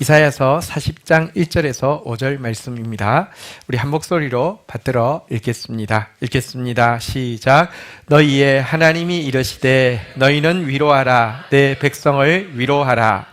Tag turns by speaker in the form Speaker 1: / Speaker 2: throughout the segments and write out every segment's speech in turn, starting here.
Speaker 1: 이사야서 40장 1절에서 5절 말씀입니다. 우리 한 목소리로 받들어 읽겠습니다. 시작. 너희의 하나님이 이르시되 너희는 위로하라. 내 백성을 위로하라.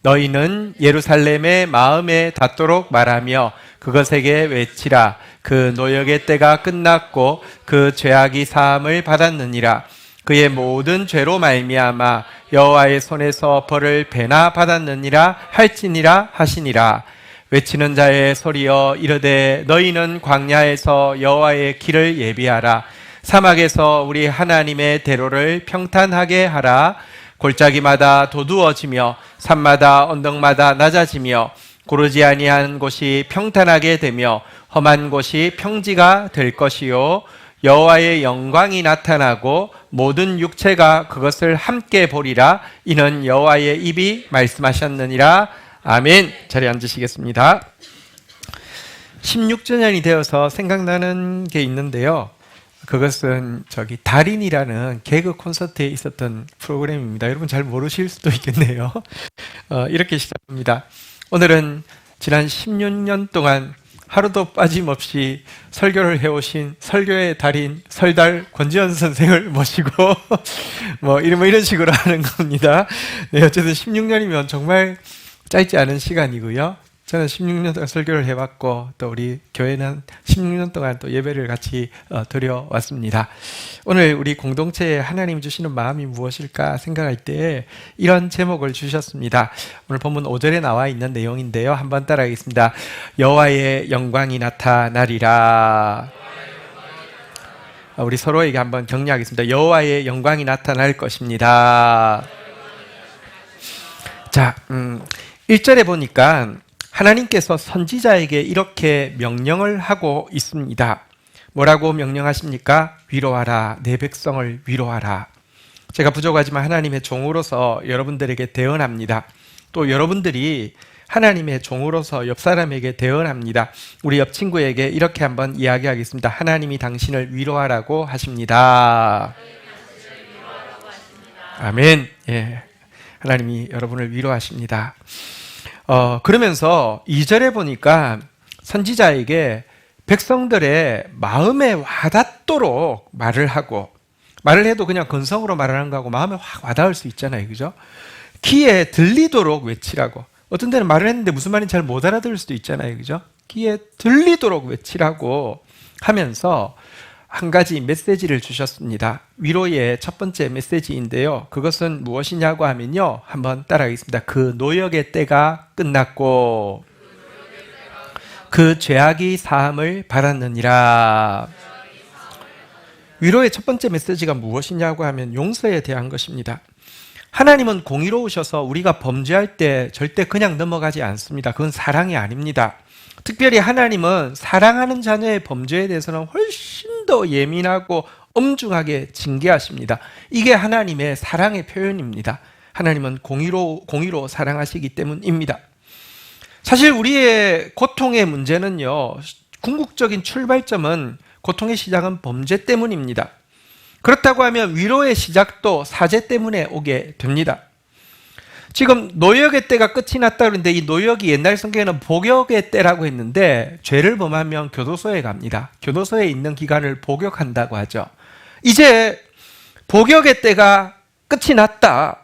Speaker 1: 너희는 예루살렘의 마음에 닿도록 말하며 그것에게 외치라. 그 노역의 때가 끝났고 그 죄악이 사함을 받았느니라. 그의 모든 죄로 말미암아 여호와의 손에서 벌을 배나 받았느니라 할지니라 하시니라. 외치는 자의 소리여 이르되 너희는 광야에서 여호와의 길을 예비하라. 사막에서 우리 하나님의 대로를 평탄하게 하라. 골짜기마다 도두어지며 산마다 언덕마다 낮아지며 고르지 아니한 곳이 평탄하게 되며 험한 곳이 평지가 될 것이요 여호와의 영광이 나타나고 모든 육체가 그것을 함께 보리라. 이는 여호와의 입이 말씀하셨느니라. 아멘. 자리에 앉으시겠습니다. 16주년이 되어서 생각나는 게 있는데요. 그것은 달인이라는 개그 콘서트에 있었던 프로그램입니다. 여러분 잘 모르실 수도 있겠네요. 이렇게 시작합니다. 오늘은 지난 16년 동안 하루도 빠짐없이 설교를 해오신 설교의 달인 설달 권지현 선생을 모시고 이런 식으로 하는 겁니다. 네, 어쨌든 16년이면 정말 짧지 않은 시간이고요. 저는 16년 동안 설교를 해왔고 또 우리 교회는 16년 동안 또 예배를 같이 드려왔습니다. 오늘 우리 공동체에 하나님 주시는 마음이 무엇일까 생각할 때 이런 제목을 주셨습니다. 오늘 본문 5절에 나와 있는 내용인데요. 한번 따라하겠습니다. 여호와의 영광이 나타나리라. 우리 서로에게 한번 격려하겠습니다. 여호와의 영광이 나타날 것입니다. 자, 1절에 보니까 하나님께서 선지자에게 이렇게 명령을 하고 있습니다. 뭐라고 명령하십니까? 위로하라. 내 백성을 위로하라. 제가 부족하지만 하나님의 종으로서 여러분들에게 대언합니다. 또 여러분들이 하나님의 종으로서 옆 사람에게 대언합니다. 우리 옆 친구에게 이렇게 한번 이야기하겠습니다. 하나님이 당신을 위로하라고 하십니다. 아멘. 예, 하나님이 여러분을 위로하십니다. 그러면서 2절에 보니까 선지자에게 백성들의 마음에 와닿도록 말을 하고, 말을 해도 그냥 건성으로 말하는 거하고 마음에 확 와닿을 수 있잖아요. 그죠? 귀에 들리도록 외치라고. 어떤 때는 말을 했는데 무슨 말인지 잘 못 알아들을 수도 있잖아요. 그죠? 귀에 들리도록 외치라고 하면서 한 가지 메시지를 주셨습니다. 위로의 첫 번째 메시지인데요. 그것은 무엇이냐고 하면요. 한번 따라하겠습니다. 그 노역의 때가 끝났고 그 죄악이 사함을 받았느니라. 위로의 첫 번째 메시지가 무엇이냐고 하면 용서에 대한 것입니다. 하나님은 공의로우셔서 우리가 범죄할 때 절대 그냥 넘어가지 않습니다. 그건 사랑이 아닙니다. 특별히 하나님은 사랑하는 자녀의 범죄에 대해서는 훨씬 더 예민하고 엄중하게 징계하십니다. 이게 하나님의 사랑의 표현입니다. 하나님은 공의로 사랑하시기 때문입니다. 사실 우리의 고통의 문제는요, 궁극적인 출발점은 고통의 시작은 범죄 때문입니다. 그렇다고 하면 위로의 시작도 사죄 때문에 오게 됩니다. 지금 노역의 때가 끝이 났다 그러는데 이 노역이 옛날 성경에는 복역의 때라고 했는데 죄를 범하면 교도소에 갑니다. 교도소에 있는 기간을 복역한다고 하죠. 이제 복역의 때가 끝이 났다.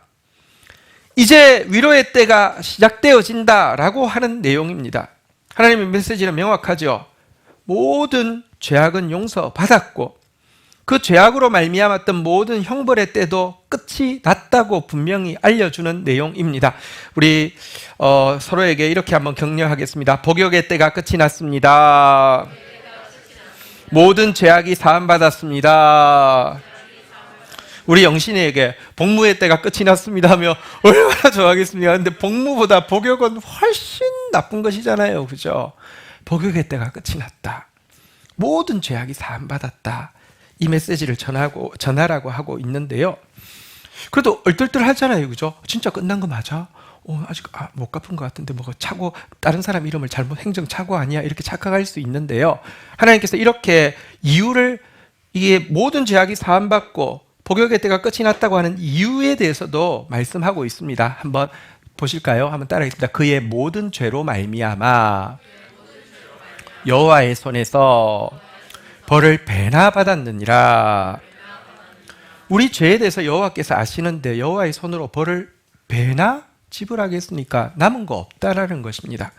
Speaker 1: 이제 위로의 때가 시작되어진다라고 하는 내용입니다. 하나님의 메시지는 명확하죠. 모든 죄악은 용서받았고 그 죄악으로 말미암았던 모든 형벌의 때도 끝이 났다고 분명히 알려주는 내용입니다. 우리 서로에게 이렇게 한번 격려하겠습니다. 복역의 때가 끝이 났습니다. 모든 죄악이 사함받았습니다. 우리 영신이에게 복무의 때가 끝이 났습니다 하며 얼마나 좋아하겠습니까? 근데 복무보다 복역은 훨씬 나쁜 것이잖아요. 그죠? 복역의 때가 끝이 났다. 모든 죄악이 사함받았다. 이 메시지를 전하라고 하고 있는데요. 그래도 얼떨떨 하잖아요. 그죠? 진짜 끝난 거 맞아? 아직 못 갚은 것 같은데 뭐가 차고 다른 사람 이름을 잘못 행정 차고 아니야? 이렇게 착각할 수 있는데요. 하나님께서 이렇게 이유를 이게 모든 죄악이 사함받고 복역의 때가 끝이 났다고 하는 이유에 대해서도 말씀하고 있습니다. 한번 보실까요? 한번 따라하겠습니다. 그의 모든 죄로 말미암아 여호와의 손에서 벌을 배나 받았느니라. 우리 죄에 대해서 여호와께서 아시는데 여호와의 손으로 벌을 배나 지불하겠습니까? 남은 거 없다라는 것입니다.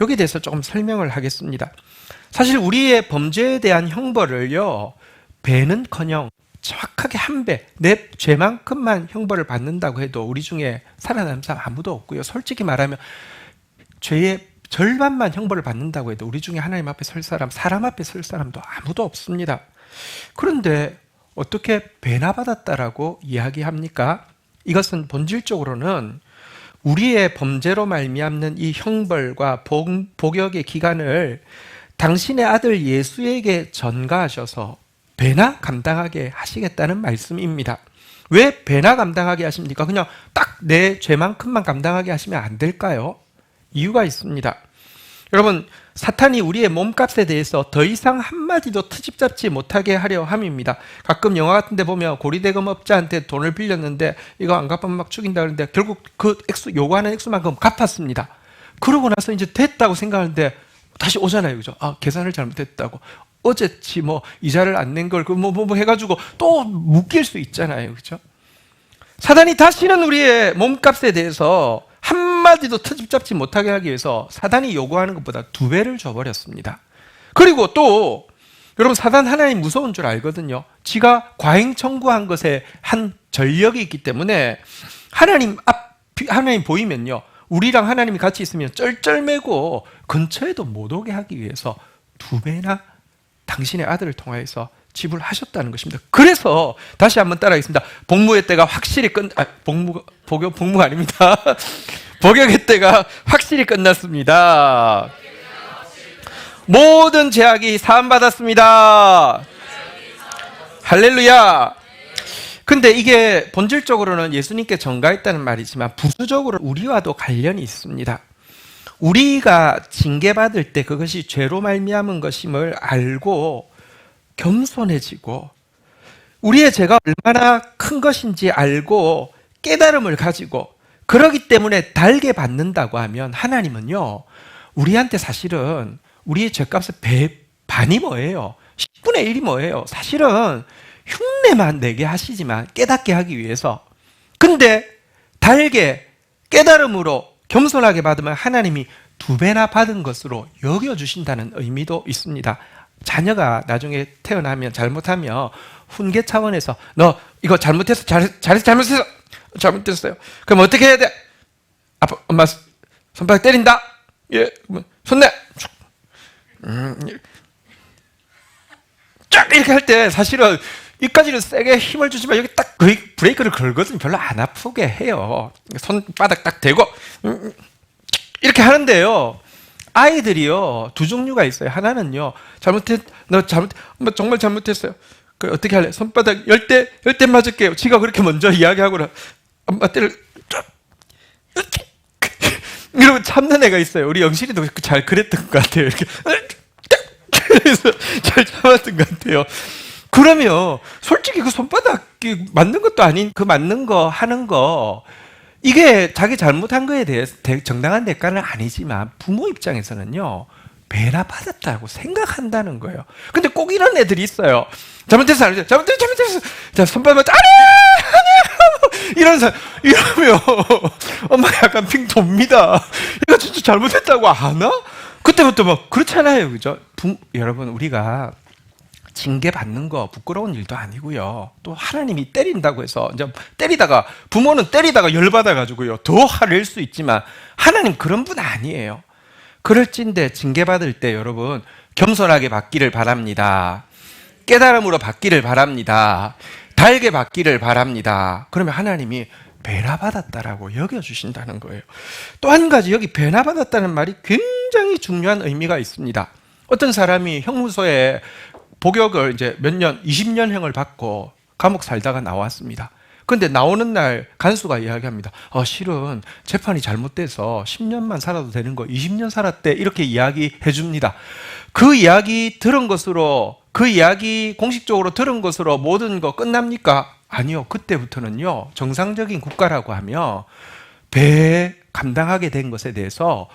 Speaker 1: 여기에 대해서 조금 설명을 하겠습니다. 사실 우리의 범죄에 대한 형벌을요, 배는커녕 정확하게 한 배, 내 죄만큼만 형벌을 받는다고 해도 우리 중에 살아남는 사람 아무도 없고요. 솔직히 말하면 죄의 절반만 형벌을 받는다고 해도 우리 중에 하나님 앞에 설 사람, 사람 앞에 설 사람도 아무도 없습니다. 그런데 어떻게 배나 받았다라고 이야기합니까? 이것은 본질적으로는 우리의 범죄로 말미암는 이 형벌과 복역의 기간을 당신의 아들 예수에게 전가하셔서 배나 감당하게 하시겠다는 말씀입니다. 왜 배나 감당하게 하십니까? 그냥 딱 내 죄만큼만 감당하게 하시면 안 될까요? 이유가 있습니다. 여러분, 사탄이 우리의 몸값에 대해서 더 이상 한마디도 트집 잡지 못하게 하려 함입니다. 가끔 영화 같은 데 보면 고리대금업자한테 돈을 빌렸는데 이거 안 갚으면 막 죽인다 그러는데 결국 그 액수, 요구하는 액수만큼 갚았습니다. 그러고 나서 이제 됐다고 생각하는데 다시 오잖아요. 그죠? 아, 계산을 잘못했다고. 어제치 뭐 이자를 안 낸 걸 뭐 해가지고 또 묶일 수 있잖아요. 그죠? 사단이 다시는 우리의 몸값에 대해서 한마디도 트집 잡지 못하게 하기 위해서 사단이 요구하는 것보다 2배를 줘버렸습니다. 그리고 또 여러분, 사단 하나님 무서운 줄 알거든요. 지가 과잉 청구한 것에 한 전력이 있기 때문에 하나님 보이면요, 우리랑 하나님이 같이 있으면 쩔쩔매고 근처에도 못 오게 하기 위해서 2배나 당신의 아들을 통하여서 지불하셨다는 것입니다. 그래서 다시 한번 따라하겠습니다. 복무의 때가 확실히 복무가 아닙니다. 복역의 때가 확실히 끝났습니다. 모든 죄악이 사함받았습니다. 할렐루야. 근데 이게 본질적으로는 예수님께 전가했다는 말이지만 부수적으로 우리와도 관련이 있습니다. 우리가 징계받을 때 그것이 죄로 말미암은 것임을 알고 겸손해지고 우리의 죄가 얼마나 큰 것인지 알고 깨달음을 가지고 그러기 때문에 달게 받는다고 하면 하나님은요, 우리한테 사실은 우리의 죄값의 반이 뭐예요? 10분의 1이 뭐예요? 사실은 흉내만 내게 하시지만 깨닫게 하기 위해서. 근데 달게 깨달음으로 겸손하게 받으면 하나님이 2배나 받은 것으로 여겨주신다는 의미도 있습니다. 자녀가 나중에 태어나면 잘못하면 훈계 차원에서 너 이거 잘못했어, 잘못했어요. 그럼 어떻게 해야 돼? 아빠, 엄마 손바닥 때린다. 예, 손 내. 쫙 이렇게 할 때 사실은 이까지는 세게 힘을 주지만 여기 딱 브레이크를 걸거든요. 별로 안 아프게 해요. 손바닥 딱 대고 이렇게 하는데요, 아이들이요 2종류가 있어요. 하나는요, 너 정말 잘못했어요. 그 어떻게 할래? 손바닥 10대 맞을게요. 지가 그렇게 먼저 이야기하고 엄마 때를 이러고 참는 애가 있어요. 우리 영실이도 잘 그랬던 것 같아요. 이렇게 그래서 잘 참았던 것 같아요. 그러면 솔직히 그 손바닥이 맞는 것도 아닌 그 맞는 거 하는 거, 이게 자기 잘못한 거에 대해서 정당한 대가는 아니지만 부모 입장에서는요, 배나 받았다고 생각한다는 거예요. 근데 꼭 이런 애들이 있어요. 잘못했어. 자, 손바닥 아니 이러면 엄마 약간 핑 돕니다. 이거 진짜 잘못했다고 아나? 그때부터 막 그렇잖아요. 그죠? 여러분, 우리가 징계 받는 거 부끄러운 일도 아니고요. 또 하나님이 때린다고 해서 이제 부모는 때리다가 열받아 가지고요 더 화낼 수 있지만 하나님 그런 분 아니에요. 그럴진데 징계 받을 때 여러분 겸손하게 받기를 바랍니다. 깨달음으로 받기를 바랍니다. 달게 받기를 바랍니다. 그러면 하나님이 배나 받았다라고 여겨주신다는 거예요. 또 한 가지, 여기 배나 받았다는 말이 굉장히 중요한 의미가 있습니다. 어떤 사람이 형무소에 복역을 이제 몇 년, 20년형을 받고 감옥 살다가 나왔습니다. 그런데 나오는 날 간수가 이야기합니다. 실은 재판이 잘못돼서 10년만 살아도 되는 거 20년 살았대. 이렇게 이야기해 줍니다. 그 이야기 공식적으로 들은 것으로 모든 거 끝납니까? 아니요. 그때부터는요, 정상적인 국가라고 하면 배에 감당하게 된 것에 대해서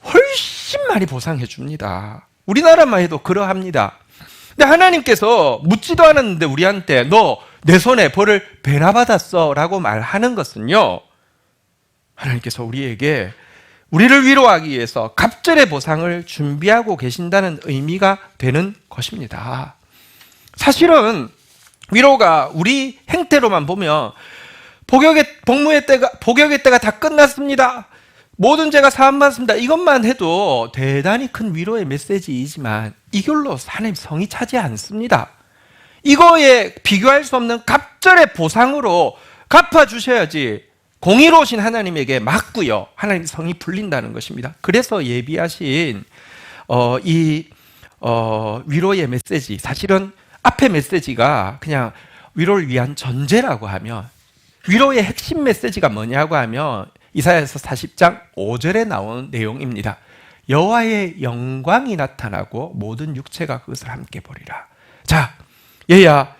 Speaker 1: 훨씬 많이 보상해 줍니다. 우리나라만 해도 그러합니다. 근데 하나님께서 묻지도 않았는데 우리한테 너 내 손에 벌을 배나 받았어 라고 말하는 것은요, 하나님께서 우리에게 우리를 위로하기 위해서 갑절의 보상을 준비하고 계신다는 의미가 되는 것입니다. 사실은 위로가 우리 행태로만 보면 복무의 때가 다 끝났습니다, 모든 죄가 사함받았습니다, 이것만 해도 대단히 큰 위로의 메시지이지만 이걸로 하나님 성이 차지 않습니다. 이거에 비교할 수 없는 갑절의 보상으로 갚아주셔야지 공의로우신 하나님에게 맞고요, 하나님 성이 풀린다는 것입니다. 그래서 예비하신 위로의 메시지, 사실은 앞에 메시지가 그냥 위로를 위한 전제라고 하면, 위로의 핵심 메시지가 뭐냐고 하면 이사야서 40장 5절에 나온 내용입니다. 여호와의 영광이 나타나고 모든 육체가 그것을 함께 보리라. 자, 얘야,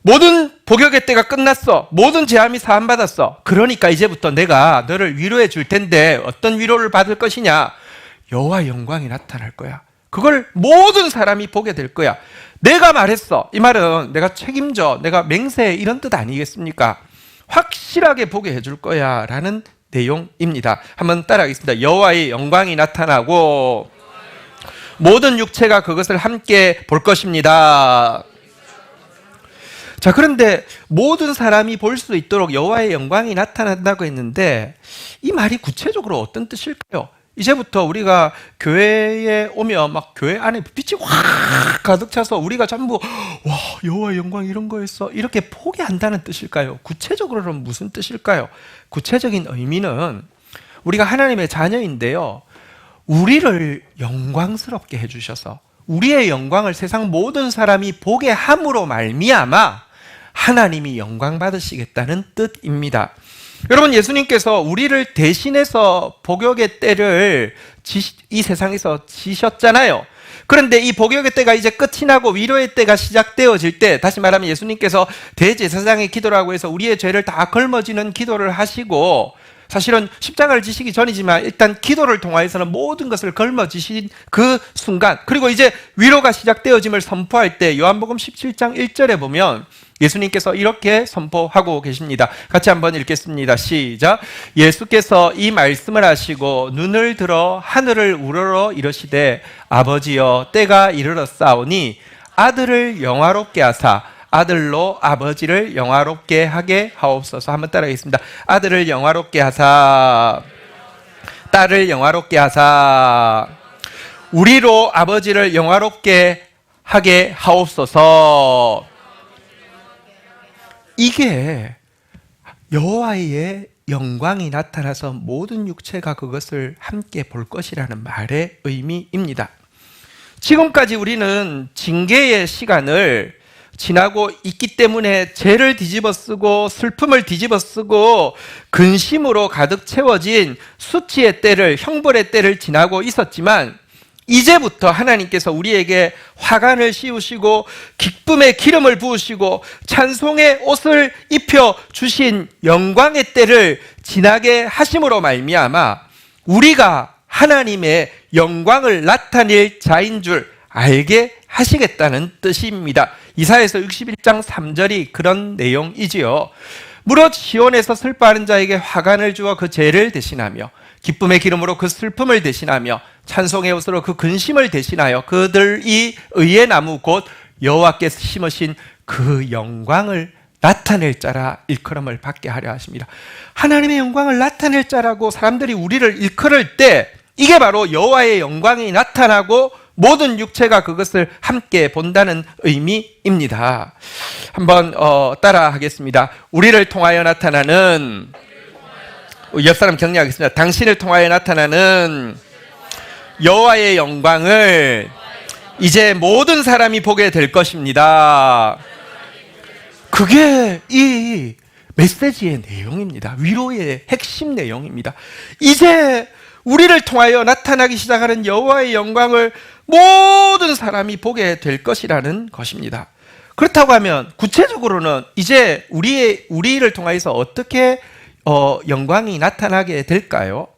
Speaker 1: 모든 복역의 때가 끝났어, 모든 죄함이 사함받았어, 그러니까 이제부터 내가 너를 위로해 줄 텐데 어떤 위로를 받을 것이냐? 여호와의 영광이 나타날 거야. 그걸 모든 사람이 보게 될 거야. 내가 말했어, 이 말은 내가 책임져, 내가 맹세해, 이런 뜻 아니겠습니까? 확실하게 보게 해줄 거야 라는 내용입니다. 한번 따라하겠습니다. 여호와의 영광이 나타나고 모든 육체가 그것을 함께 볼 것입니다. 자, 그런데 모든 사람이 볼 수 있도록 여호와의 영광이 나타난다고 했는데 이 말이 구체적으로 어떤 뜻일까요? 이제부터 우리가 교회에 오면 막 교회 안에 빛이 확 가득 차서 우리가 전부 와, 여호와의 영광 이런 거였어, 이렇게 포기한다는 뜻일까요? 구체적으로는 무슨 뜻일까요? 구체적인 의미는 우리가 하나님의 자녀인데요, 우리를 영광스럽게 해주셔서 우리의 영광을 세상 모든 사람이 보게 함으로 말미암아 하나님이 영광 받으시겠다는 뜻입니다. 여러분, 예수님께서 우리를 대신해서 복역의 때를 이 세상에서 지셨잖아요. 그런데 이 복역의 때가 이제 끝이 나고 위로의 때가 시작되어질 때, 다시 말하면 예수님께서 대제사장의 기도라고 해서 우리의 죄를 다 걸머지는 기도를 하시고, 사실은 십자가를 지시기 전이지만 일단 기도를 통하여서는 모든 것을 걸머지신 그 순간, 그리고 이제 위로가 시작되어짐을 선포할 때 요한복음 17장 1절에 보면 예수님께서 이렇게 선포하고 계십니다. 같이 한번 읽겠습니다. 시작. 예수께서 이 말씀을 하시고 눈을 들어 하늘을 우러러 이르시되 아버지여, 때가 이르렀사오니 아들을 영화롭게 하사 아들로 아버지를 영화롭게 하게 하옵소서. 한번 따라하겠습니다. 아들을 영화롭게 하사 딸을 영화롭게 하사 우리로 아버지를 영화롭게 하게 하옵소서. 이게 여호와의 영광이 나타나서 모든 육체가 그것을 함께 볼 것이라는 말의 의미입니다. 지금까지 우리는 징계의 시간을 지나고 있기 때문에 죄를 뒤집어쓰고 슬픔을 뒤집어쓰고 근심으로 가득 채워진 수치의 때를, 형벌의 때를 지나고 있었지만 이제부터 하나님께서 우리에게 화관을 씌우시고 기쁨의 기름을 부으시고 찬송의 옷을 입혀 주신 영광의 때를 지나게 하심으로 말미암아 우리가 하나님의 영광을 나타낼 자인 줄 알게 하시겠다는 뜻입니다. 이사야서 61장 3절이 그런 내용이지요. 무릇 시온에서 슬퍼하는 자에게 화관을 주어 그 죄를 대신하며 기쁨의 기름으로 그 슬픔을 대신하며 찬송의 옷으로 그 근심을 대신하여 그들이 의의 나무 곧 여호와께서 심으신 그 영광을 나타낼 자라 일컬음을 받게 하려 하십니다. 하나님의 영광을 나타낼 자라고 사람들이 우리를 일컬을 때 이게 바로 여호와의 영광이 나타나고 모든 육체가 그것을 함께 본다는 의미입니다. 한번 따라 하겠습니다. 우리를 통하여 나타나는, 옆 사람 격려하겠습니다. 당신을 통하여 나타나는 여호와의 영광을 이제 모든 사람이 보게 될 것입니다. 그게 이 메시지의 내용입니다. 위로의 핵심 내용입니다. 이제 우리를 통하여 나타나기 시작하는 여호와의 영광을 모든 사람이 보게 될 것이라는 것입니다. 그렇다고 하면 구체적으로는 이제 우리를 통하여서 어떻게 영광이 나타나게 될까요?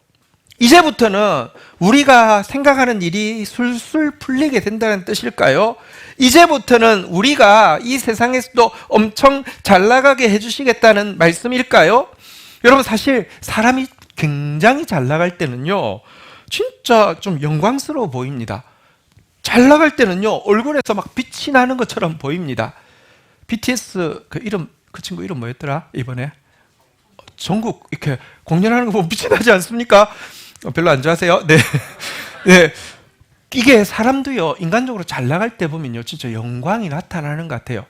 Speaker 1: 이제부터는 우리가 생각하는 일이 술술 풀리게 된다는 뜻일까요? 이제부터는 우리가 이 세상에서도 엄청 잘 나가게 해주시겠다는 말씀일까요? 여러분, 사실 사람이 굉장히 잘 나갈 때는요, 진짜 좀 영광스러워 보입니다. 잘 나갈 때는요, 얼굴에서 막 빛이 나는 것처럼 보입니다. BTS 그 친구 이름 뭐였더라? 이번에 전국 이렇게 공연하는 거 보면 빛이 나지 않습니까? 별로 안 좋아하세요? 네. 네. 이게 사람도요, 인간적으로 잘 나갈 때 보면요, 진짜 영광이 나타나는 것 같아요.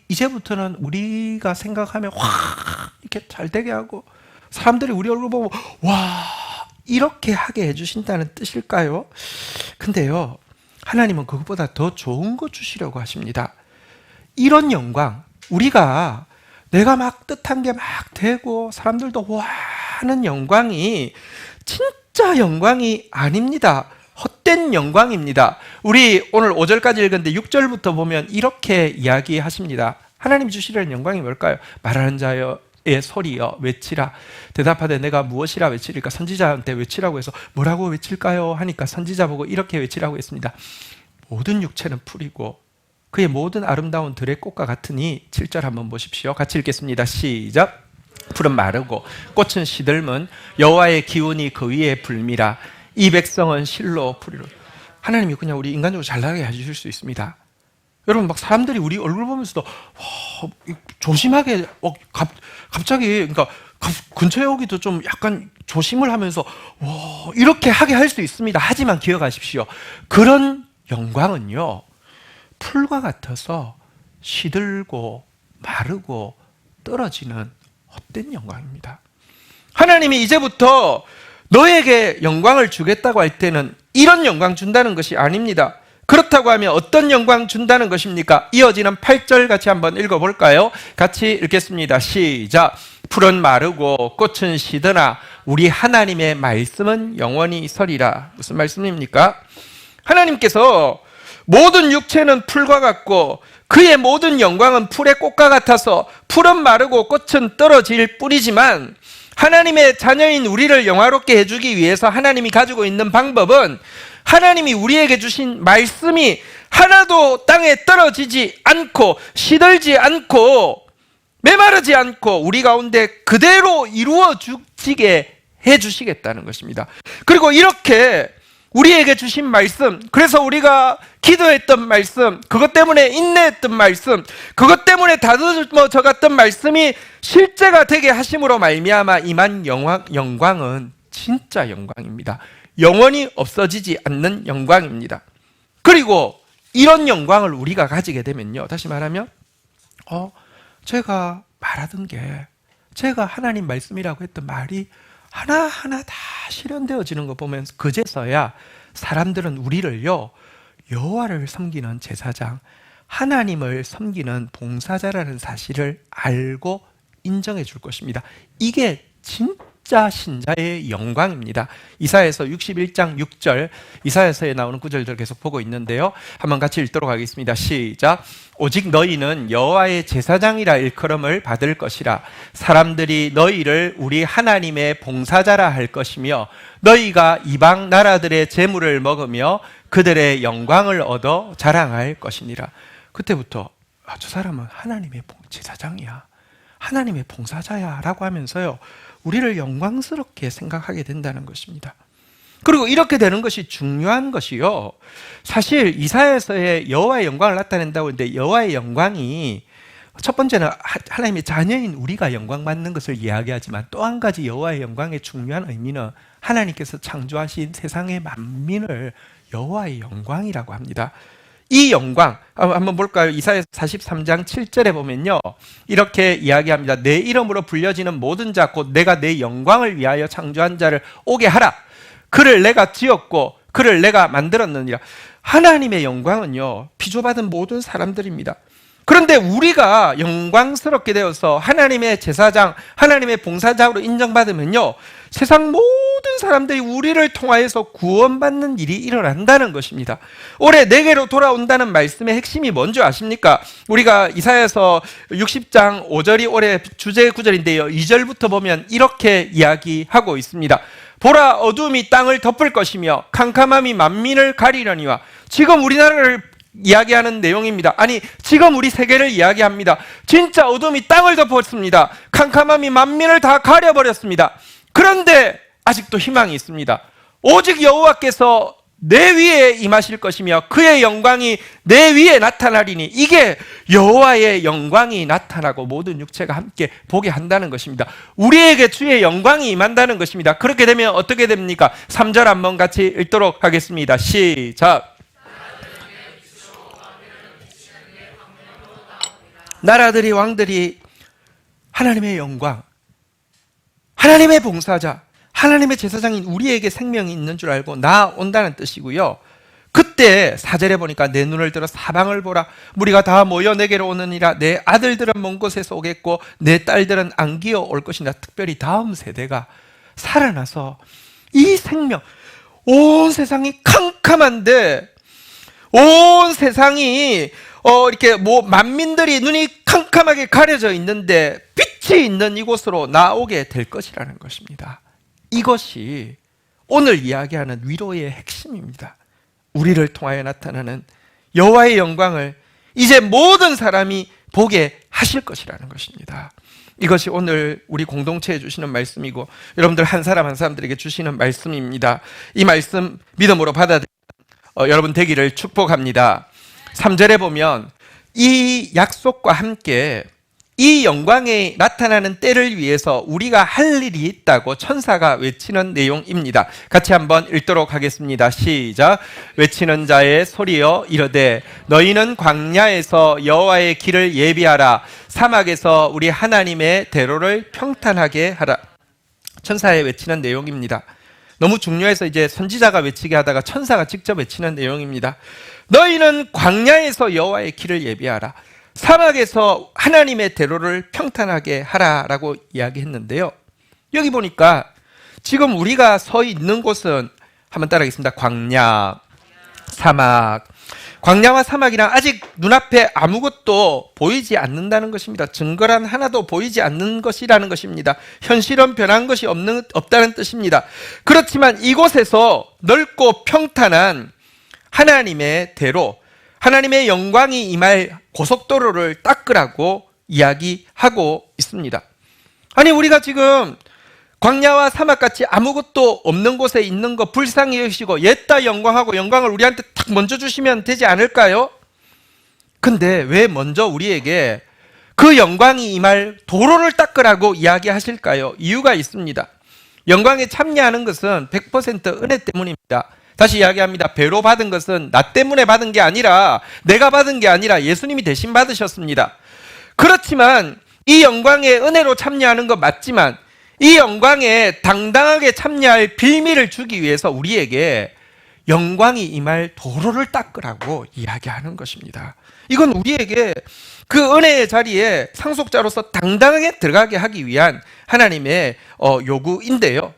Speaker 1: 이제부터는 우리가 생각하면 확 이렇게 잘 되게 하고, 사람들이 우리 얼굴 보고, 와, 이렇게 하게 해주신다는 뜻일까요? 근데요, 하나님은 그것보다 더 좋은 거 주시려고 하십니다. 이런 영광, 우리가 내가 막 뜻한 게 막 되고, 사람들도 와 하는 영광이 진짜 영광이 아닙니다. 헛된 영광입니다. 우리 오늘 5절까지 읽었는데 6절부터 보면 이렇게 이야기하십니다. 하나님 주시려는 영광이 뭘까요? 말하는 자여 의 소리여 외치라. 대답하되 내가 무엇이라 외치리까? 선지자한테 외치라고 해서 뭐라고 외칠까요? 하니까 선지자 보고 이렇게 외치라고 했습니다. 모든 육체는 풀이고 그의 모든 아름다운 들의 꽃과 같으니. 7절 한번 보십시오. 같이 읽겠습니다. 시작. 풀은 마르고 꽃은 시들면 여호와의 기운이 그 위에 불미라. 이 백성은 실로 풀이로. 하나님이 그냥 우리 인간적으로 잘 나가게 해주실 수 있습니다. 여러분, 막 사람들이 우리 얼굴 보면서도 조심하게 갑자기, 그러니까 근처에 오기도 좀 약간 조심을 하면서 이렇게 하게 할 수 있습니다. 하지만 기억하십시오. 그런 영광은요, 풀과 같아서 시들고 마르고 떨어지는 헛된 영광입니다. 하나님이 이제부터 너에게 영광을 주겠다고 할 때는 이런 영광 준다는 것이 아닙니다. 그렇다고 하면 어떤 영광 준다는 것입니까? 이어지는 8절 같이 한번 읽어볼까요? 같이 읽겠습니다. 시작. 풀은 마르고 꽃은 시드나 우리 하나님의 말씀은 영원히 서리라. 무슨 말씀입니까? 하나님께서 모든 육체는 풀과 같고 그의 모든 영광은 풀의 꽃과 같아서 풀은 마르고 꽃은 떨어질 뿐이지만 하나님의 자녀인 우리를 영화롭게 해주기 위해서 하나님이 가지고 있는 방법은 하나님이 우리에게 주신 말씀이 하나도 땅에 떨어지지 않고 시들지 않고 메마르지 않고 우리 가운데 그대로 이루어지게 해주시겠다는 것입니다. 그리고 이렇게 우리에게 주신 말씀, 그래서 우리가 기도했던 말씀, 그것 때문에 인내했던 말씀, 그것 때문에 다듬어져갔던 말씀이 실제가 되게 하심으로 말미암아 임한 영광은 진짜 영광입니다. 영원히 없어지지 않는 영광입니다. 그리고 이런 영광을 우리가 가지게 되면요, 다시 말하면 제가 말하던 게, 제가 하나님 말씀이라고 했던 말이 하나하나 다 실현되어지는 거 보면서 그제서야 사람들은 우리를요, 여호와를 섬기는 제사장, 하나님을 섬기는 봉사자라는 사실을 알고 인정해 줄 것입니다. 이게 진짜 신자의 영광입니다. 이사야서 61장 6절, 이사야서에 나오는 구절들 계속 보고 있는데요, 한번 같이 읽도록 하겠습니다. 시작. 오직 너희는 여호와의 제사장이라 일컬음을 받을 것이라. 사람들이 너희를 우리 하나님의 봉사자라 할 것이며 너희가 이방 나라들의 재물을 먹으며 그들의 영광을 얻어 자랑할 것이니라. 그때부터 저 사람은 하나님의 제사장이야, 하나님의 봉사자야 라고 하면서요, 우리를 영광스럽게 생각하게 된다는 것입니다. 그리고 이렇게 되는 것이 중요한 것이요, 사실 이사야서에 여호와의 영광을 나타낸다고 했는데 여호와의 영광이 첫 번째는 하나님의 자녀인 우리가 영광 받는 것을 이야기하지만 또 한 가지 여호와의 영광의 중요한 의미는 하나님께서 창조하신 세상의 만민을 여호와의 영광이라고 합니다. 이 영광 한번 볼까요? 이사야서 43장 7절에 보면요, 이렇게 이야기합니다. 내 이름으로 불려지는 모든 자 곧 내가 내 영광을 위하여 창조한 자를 오게 하라. 그를 내가 지었고 그를 내가 만들었느니라. 하나님의 영광은요, 피조받은 모든 사람들입니다. 그런데 우리가 영광스럽게 되어서 하나님의 제사장, 하나님의 봉사자로 인정받으면요, 세상 모든 사람들이 우리를 통하여서 구원받는 일이 일어난다는 것입니다. 올해 내게로 돌아온다는 말씀의 핵심이 뭔지 아십니까? 우리가 이사야서 60장 5절이 올해 주제 구절인데요. 2절부터 보면 이렇게 이야기하고 있습니다. 보라, 어둠이 땅을 덮을 것이며 캄캄함이 만민을 가리려니와. 지금 우리나라를 이야기하는 내용입니다. 아니, 지금 우리 세계를 이야기합니다. 진짜 어둠이 땅을 덮었습니다. 캄캄함이 만민을 다 가려버렸습니다. 그런데 아직도 희망이 있습니다. 오직 여호와께서 내 위에 임하실 것이며 그의 영광이 내 위에 나타나리니. 이게 여호와의 영광이 나타나고 모든 육체가 함께 보게 한다는 것입니다. 우리에게 주의 영광이 임한다는 것입니다. 그렇게 되면 어떻게 됩니까? 3절 한번 같이 읽도록 하겠습니다. 시작. 나라들이 왕들이 하나님의 영광, 하나님의 봉사자, 하나님의 제사장인 우리에게 생명이 있는 줄 알고 나온다는 뜻이고요. 그때 4절에 보니까 내 눈을 들어 사방을 보라. 무리가 다 모여 내게로 오느니라. 내 아들들은 먼 곳에서 오겠고 내 딸들은 안기어 올 것이나. 특별히 다음 세대가 살아나서 이 생명, 온 세상이 캄캄한데, 온 세상이 이렇게 만민들이 눈이 캄캄하게 가려져 있는데 빛이 있는 이곳으로 나오게 될 것이라는 것입니다. 이것이 오늘 이야기하는 위로의 핵심입니다. 우리를 통하여 나타나는 여호와의 영광을 이제 모든 사람이 보게 하실 것이라는 것입니다. 이것이 오늘 우리 공동체에 주시는 말씀이고 여러분들 한 사람 한 사람들에게 주시는 말씀입니다. 이 말씀 믿음으로 받아들이는 여러분 되기를 축복합니다. 3절에 보면 이 약속과 함께 이 영광에 나타나는 때를 위해서 우리가 할 일이 있다고 천사가 외치는 내용입니다. 같이 한번 읽도록 하겠습니다. 시작. 외치는 자의 소리여 이르되 너희는 광야에서 여호와의 길을 예비하라. 사막에서 우리 하나님의 대로를 평탄하게 하라. 천사의 외치는 내용입니다. 너무 중요해서 이제 선지자가 외치게 하다가 천사가 직접 외치는 내용입니다. 너희는 광야에서 여호와의 길을 예비하라. 사막에서 하나님의 대로를 평탄하게 하라라고 이야기했는데요. 여기 보니까 지금 우리가 서 있는 곳은 한번 따라하겠습니다. 광야, 사막. 광야와 사막이란 아직 눈앞에 아무것도 보이지 않는다는 것입니다. 증거란 하나도 보이지 않는 것이라는 것입니다. 현실은 변한 것이 없다는 뜻입니다. 그렇지만 이곳에서 넓고 평탄한 하나님의 대로, 하나님의 영광이 임할 고속도로를 닦으라고 이야기하고 있습니다. 아니, 우리가 지금 광야와 사막같이 아무것도 없는 곳에 있는 거 불쌍히 여기시고 옛다 영광하고 영광을 우리한테 딱 먼저 주시면 되지 않을까요? 근데 왜 먼저 우리에게 그 영광이 임할 도로를 닦으라고 이야기하실까요? 이유가 있습니다. 영광에 참여하는 것은 100% 은혜 때문입니다. 다시 이야기합니다. 배로 받은 것은 나 때문에 받은 게 아니라, 내가 받은 게 아니라 예수님이 대신 받으셨습니다. 그렇지만 이 영광에 은혜로 참여하는 것 맞지만 이 영광에 당당하게 참여할 빌미를 주기 위해서 우리에게 영광이 임할 도로를 닦으라고 이야기하는 것입니다. 이건 우리에게 그 은혜의 자리에 상속자로서 당당하게 들어가게 하기 위한 하나님의 요구인데요.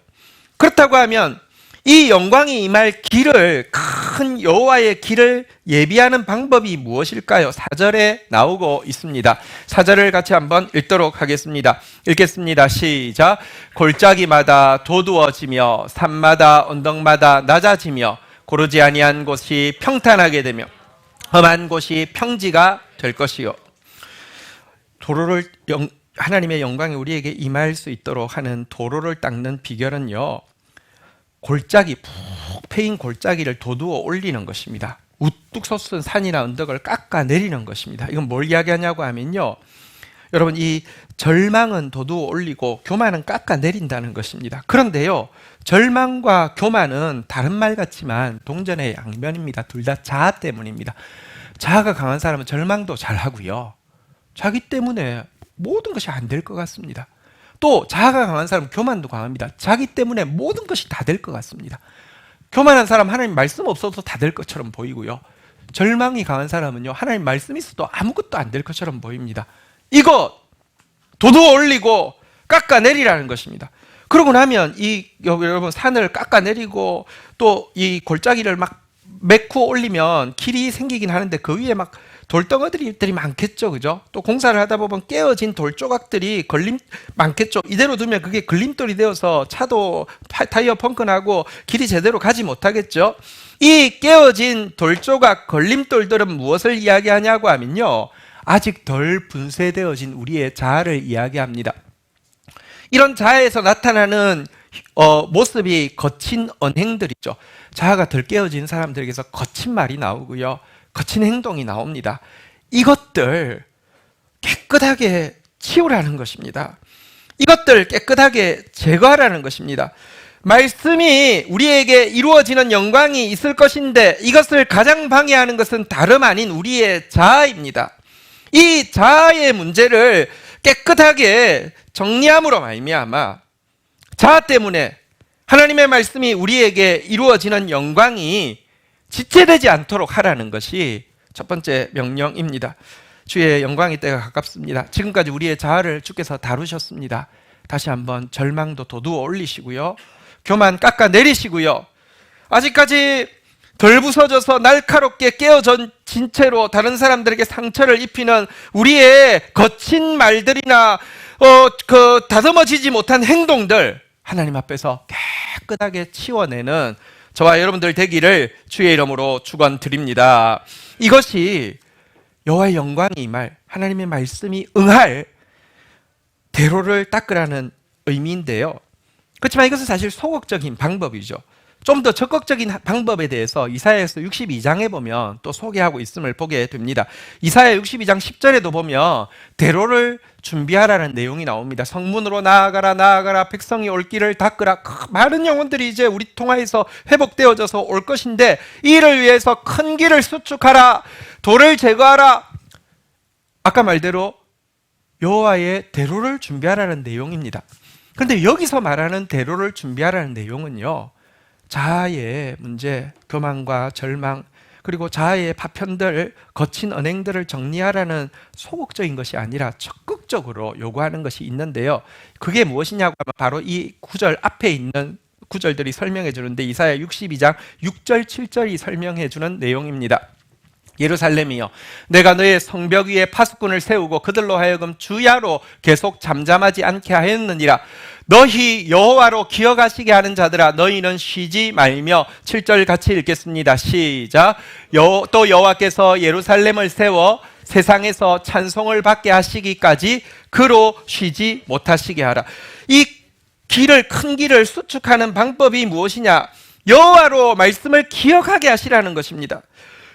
Speaker 1: 그렇다고 하면 이 영광이 임할 길을, 큰 여호와의 길을 예비하는 방법이 무엇일까요? 4절에 나오고 있습니다. 4절을 같이 한번 읽도록 하겠습니다. 읽겠습니다. 시작. 골짜기마다 도두어지며 산마다 언덕마다 낮아지며 고르지 아니한 곳이 평탄하게 되며 험한 곳이 평지가 될 것이요. 도로를 하나님의 영광이 우리에게 임할 수 있도록 하는 도로를 닦는 비결은요, 골짜기, 푹 패인 골짜기를 도두어 올리는 것입니다. 우뚝 솟은 산이나 언덕을 깎아 내리는 것입니다. 이건 뭘 이야기하냐고 하면요, 여러분, 이 절망은 도두어 올리고 교만은 깎아 내린다는 것입니다. 그런데요, 절망과 교만은 다른 말 같지만 동전의 양면입니다. 둘 다 자아 때문입니다. 자아가 강한 사람은 절망도 잘하고요, 자기 때문에 모든 것이 안 될 것 같습니다. 또 자아가 강한 사람은 교만도 강합니다. 자기 때문에 모든 것이 다 될 것 같습니다. 교만한 사람 하나님 말씀 없어도 다 될 것처럼 보이고요, 절망이 강한 사람은요, 하나님 말씀 있어도 아무것도 안 될 것처럼 보입니다. 이거 도두어 올리고 깎아내리라는 것입니다. 그러고 나면 여러분 산을 깎아내리고 또 이 골짜기를 막 메쿠어 올리면 길이 생기긴 하는데 그 위에 막 돌덩어리들이 많겠죠, 그죠? 또 공사를 하다 보면 깨어진 돌 조각들이 많겠죠. 이대로 두면 그게 걸림돌이 되어서 차도 타이어 펑크나고 길이 제대로 가지 못하겠죠. 이 깨어진 돌 조각, 걸림돌들은 무엇을 이야기하냐고 하면요, 아직 덜 분쇄되어진 우리의 자아를 이야기합니다. 이런 자아에서 나타나는 모습이 거친 언행들이죠. 자아가 덜 깨어진 사람들에게서 거친 말이 나오고요, 거친 행동이 나옵니다. 이것들 깨끗하게 치우라는 것입니다. 이것들 깨끗하게 제거하라는 것입니다. 말씀이 우리에게 이루어지는 영광이 있을 것인데 이것을 가장 방해하는 것은 다름 아닌 우리의 자아입니다. 이 자아의 문제를 깨끗하게 정리함으로 말미암아 자아 때문에 하나님의 말씀이 우리에게 이루어지는 영광이 지체되지 않도록 하라는 것이 첫 번째 명령입니다. 주의 영광의 때가 가깝습니다. 지금까지 우리의 자아를 주께서 다루셨습니다. 다시 한번 절망도 돋우어 올리시고요, 교만 깎아내리시고요, 아직까지 덜 부서져서 날카롭게 깨어진 채로 다른 사람들에게 상처를 입히는 우리의 거친 말들이나 다듬어지지 못한 행동들 하나님 앞에서 깨끗하게 치워내는 저와 여러분들 되기를 주의 이름으로 축원드립니다. 이것이 여호와의 영광이 임할, 하나님의 말씀이 응할 대로를 닦으라는 의미인데요. 그렇지만 이것은 사실 소극적인 방법이죠. 좀 더 적극적인 방법에 대해서 이사야에서 62장에 보면 또 소개하고 있음을 보게 됩니다. 이사야 62장 10절에도 보면 대로를 준비하라는 내용이 나옵니다. 성문으로 나아가라, 백성이 올 길을 닦으라. 많은 영혼들이 이제 우리 통하에서 회복되어져서 올 것인데 이 일을 위해서 큰 길을 수축하라, 돌을 제거하라. 아까 말대로 여호와의 대로를 준비하라는 내용입니다. 그런데 여기서 말하는 대로를 준비하라는 내용은요, 자아의 문제, 교만과 절망, 그리고 자아의 파편들, 거친 언행들을 정리하라는 소극적인 것이 아니라 적극적으로 요구하는 것이 있는데요. 그게 무엇이냐고 하면 바로 이 구절 앞에 있는 구절들이 설명해 주는데 이사야 62장 6절 7절이 설명해 주는 내용입니다. 예루살렘이여, 내가 너의 성벽 위에 파수꾼을 세우고 그들로 하여금 주야로 계속 잠잠하지 않게 하였느니라. 너희 여호와로 기억하시게 하는 자들아, 너희는 쉬지 말며. 7절 같이 읽겠습니다. 시작. 또 여호와께서 예루살렘을 세워 세상에서 찬송을 받게 하시기까지 그로 쉬지 못하시게 하라. 이 큰 길을 수축하는 방법이 무엇이냐? 여호와로 말씀을 기억하게 하시라는 것입니다.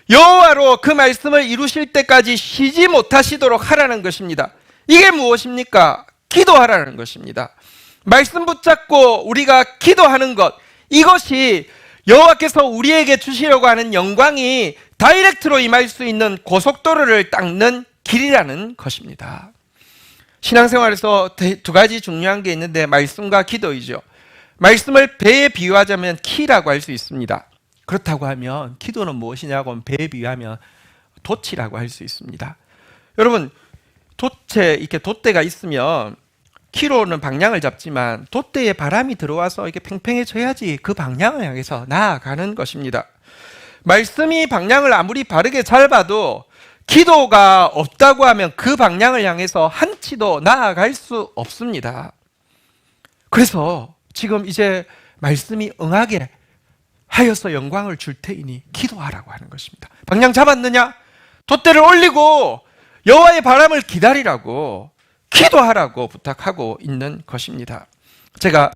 Speaker 1: 여호와로 그 말씀을 이루실 때까지 쉬지 못하시도록 하라는 것입니다. 이게 무엇입니까? 기도하라는 것입니다. 말씀 붙잡고 우리가 기도하는 것, 이것이 여호와께서 우리에게 주시려고 하는 영광이 다이렉트로 임할 수 있는 고속도로를 닦는 길이라는 것입니다. 신앙생활에서 두 가지 중요한 게 있는데 말씀과 기도이죠. 말씀을 배에 비유하자면 키라고 할 수 있습니다. 그렇다고 하면 기도는 무엇이냐고 하면 배에 비유하면 돛이라고 할 수 있습니다. 여러분, 돛에 이렇게 돛대가 있으면 키로는 방향을 잡지만 돛대에 바람이 들어와서 이게 팽팽해져야지 그 방향을 향해서 나아가는 것입니다. 말씀이 방향을 아무리 바르게 잡아도 기도가 없다고 하면 그 방향을 향해서 한치도 나아갈 수 없습니다. 그래서 지금 이제 말씀이 응하게 하여서 영광을 줄 테이니 기도하라고 하는 것입니다. 방향 잡았느냐? 돛대를 올리고 여호와의 바람을 기다리라고, 기도하라고 부탁하고 있는 것입니다. 제가